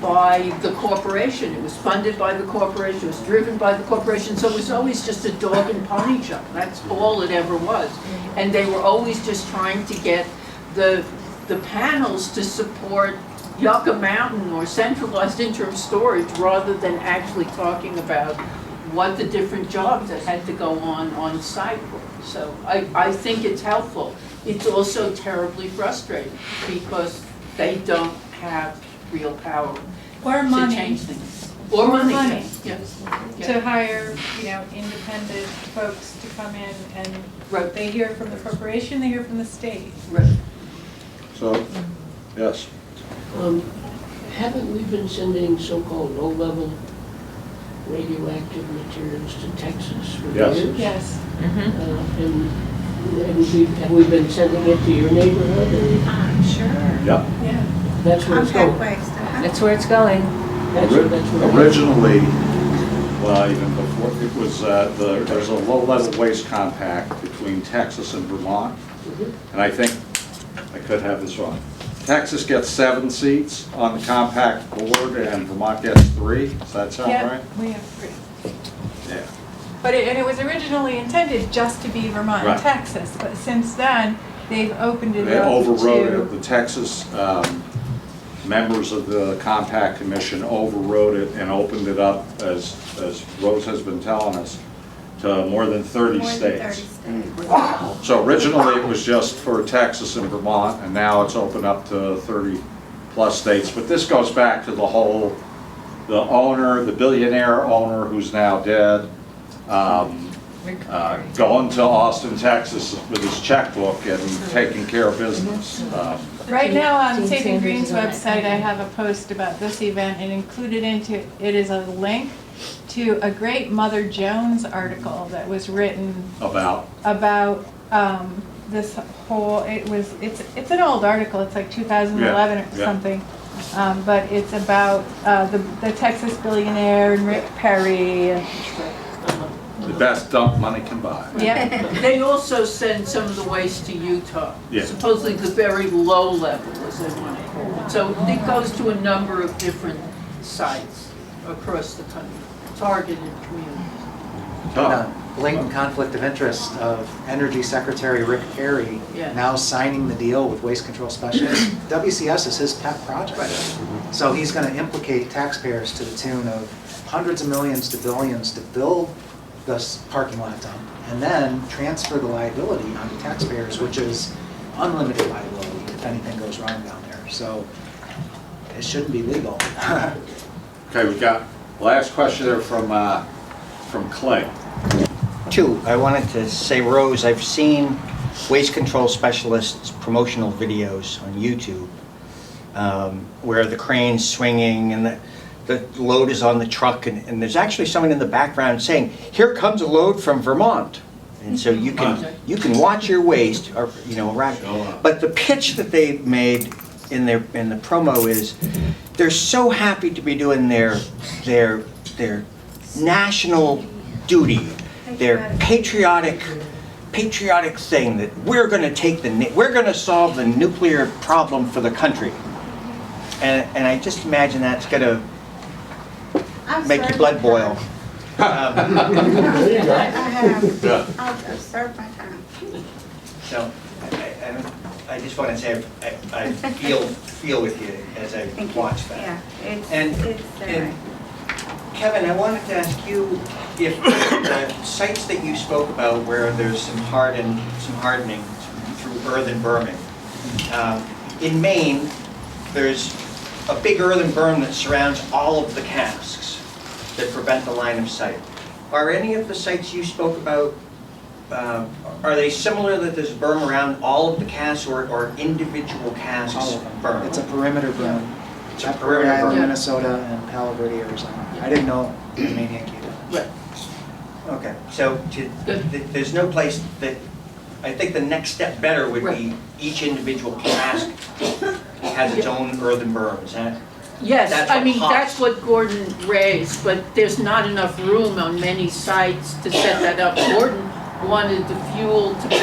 by the corporation. It was funded by the corporation, it was driven by the corporation, so it was always just a dog and pony show. That's all it ever was. And they were always just trying to get the panels to support Yucca Mountain or Centralized Interim Storage rather than actually talking about what the different jobs that had to go on site were. So I think it's helpful. It's also terribly frustrating because they don't have real power Or to money change things. Or money, yes. to hire, independent folks to come in and Right. they hear from the corporation, they hear from the state. Right. So, yes. Haven't we been sending so-called low-level radioactive materials to Texas for Yes. years? Yes. And have we been sending it to your neighborhood? I'm sure. Yep. Yeah. That's where it's Contact going. waste, That's where it's going. That's where Originally, well, even before, it was, there's a low-level waste compact between Texas and Vermont. And I think, I could have this wrong. Texas gets 7 seats on the compact board and Vermont gets 3. Does that sound Yeah, right? we have 3. Yeah. But it was originally intended just to be Vermont and Right. Texas, but since then, they've opened it They up overrode to. it. The Texas members of the compact commission overrode it and opened it up, as Rose has been telling us, to more than 30 More than 30 states. states. So originally it was just for Texas and Vermont, and now it's opened up to 30-plus states. But this goes back to the owner, the billionaire owner who's now dead, going to Austin, Texas with his checkbook and taking care of business. Right now on Saving Green's website, I have a post about this event, and included into it is a link to a great Mother Jones article that was written About, this whole, it's an old article, it's like 2011 or Yeah, yeah. something. But it's about the Texas billionaire and Rick Perry. the best dump money can buy. Yeah. They also send some of the waste to Utah. Yeah. Supposedly the very low level, as they want to call it. So it goes to a number of different sites across the country, targeted communities. Blatant conflict of interest of Energy Secretary Rick Perry Yeah. now signing the deal with Waste Control Specialists. WCS is his pet project. So he's going to implicate taxpayers to the tune of hundreds of millions to billions to build this parking lot dump and then transfer the liability onto taxpayers, which is unlimited liability if anything goes wrong down there. So it shouldn't be legal. Okay, we got last question there from Clay. 2, I wanted to say, Rose, I've seen Waste Control Specialists' promotional videos on YouTube where the crane's swinging and the load is on the truck, and there's actually someone in the background saying, "Here comes a load from Vermont." And so you can watch your waste, or around. But the pitch that they made in the promo is, they're so happy to be doing their national duty, their patriotic thing that we're going to solve the nuclear problem for the country. And I just imagine that's going to make your blood boil. I have, I'll serve my time. So I just want to say I feel with you as I watch that. Yeah, it's And Kevin, I wanted to ask you if the sites that you spoke about where there's some hardening through earthen berming. In Maine, there's a big earthen berm that surrounds all of the casks that prevent the line of sight. Are any of the sites you spoke about, are they similar, that there's a berm around all of the casks or individual casks All of them. berm? It's a perimeter berm. It's a perimeter Island, berm. Minnesota, and Palo Verde, Arizona. I didn't know in Maine, Yankee. Right. Okay, so there's no place that, I think the next step better would be each individual cask has its own earthen berm, is that? Yes, That's I what mean, pops. that's what Gordon raised, but there's not enough room on many sites to set that up. Gordon wanted the fuel to be,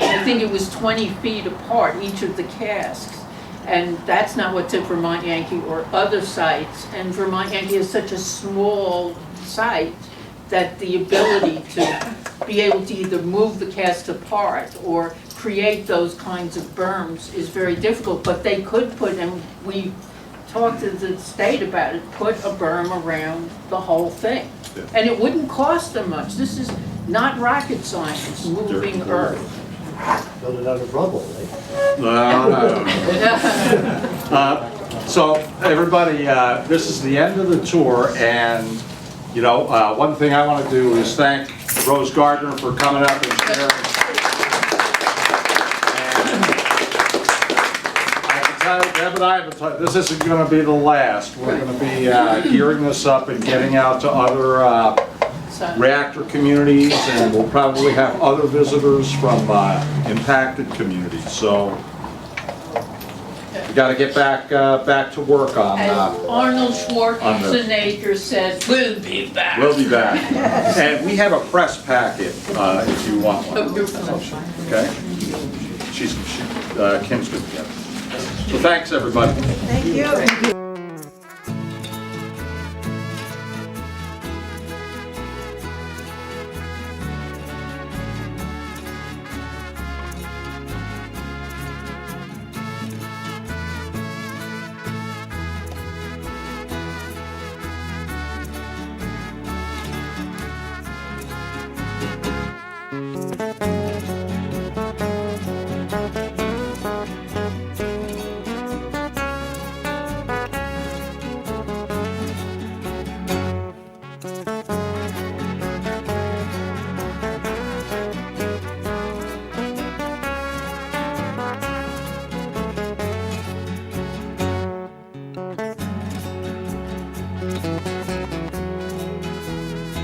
I think it was 20 feet apart, each of the casks. And that's not what's at Vermont Yankee or other sites. And Vermont Yankee is such a small site that the ability to be able to either move the cast apart or create those kinds of berms is very difficult. But they could put, and we talked to the state about it, put a berm around the whole thing. Yeah. And it wouldn't cost them much. This is not rocket science, moving earth. Build it out of rubble, right? No. So everybody, this is the end of the tour, and you know, one thing I want to do is thank Rose Gardner for coming up and sharing. Deb and I have been talking, this isn't going to be the last. We're going to be gearing this up and getting out to other reactor communities, and we'll probably have other visitors from impacted communities. So we got to get back to work on. As Arnold Schwarzenegger said, we'll be back. We'll be back, and we have a press packet if you want one. Oh, you're fine. Okay. Kim's good to get it. So thanks, everybody. Thank you.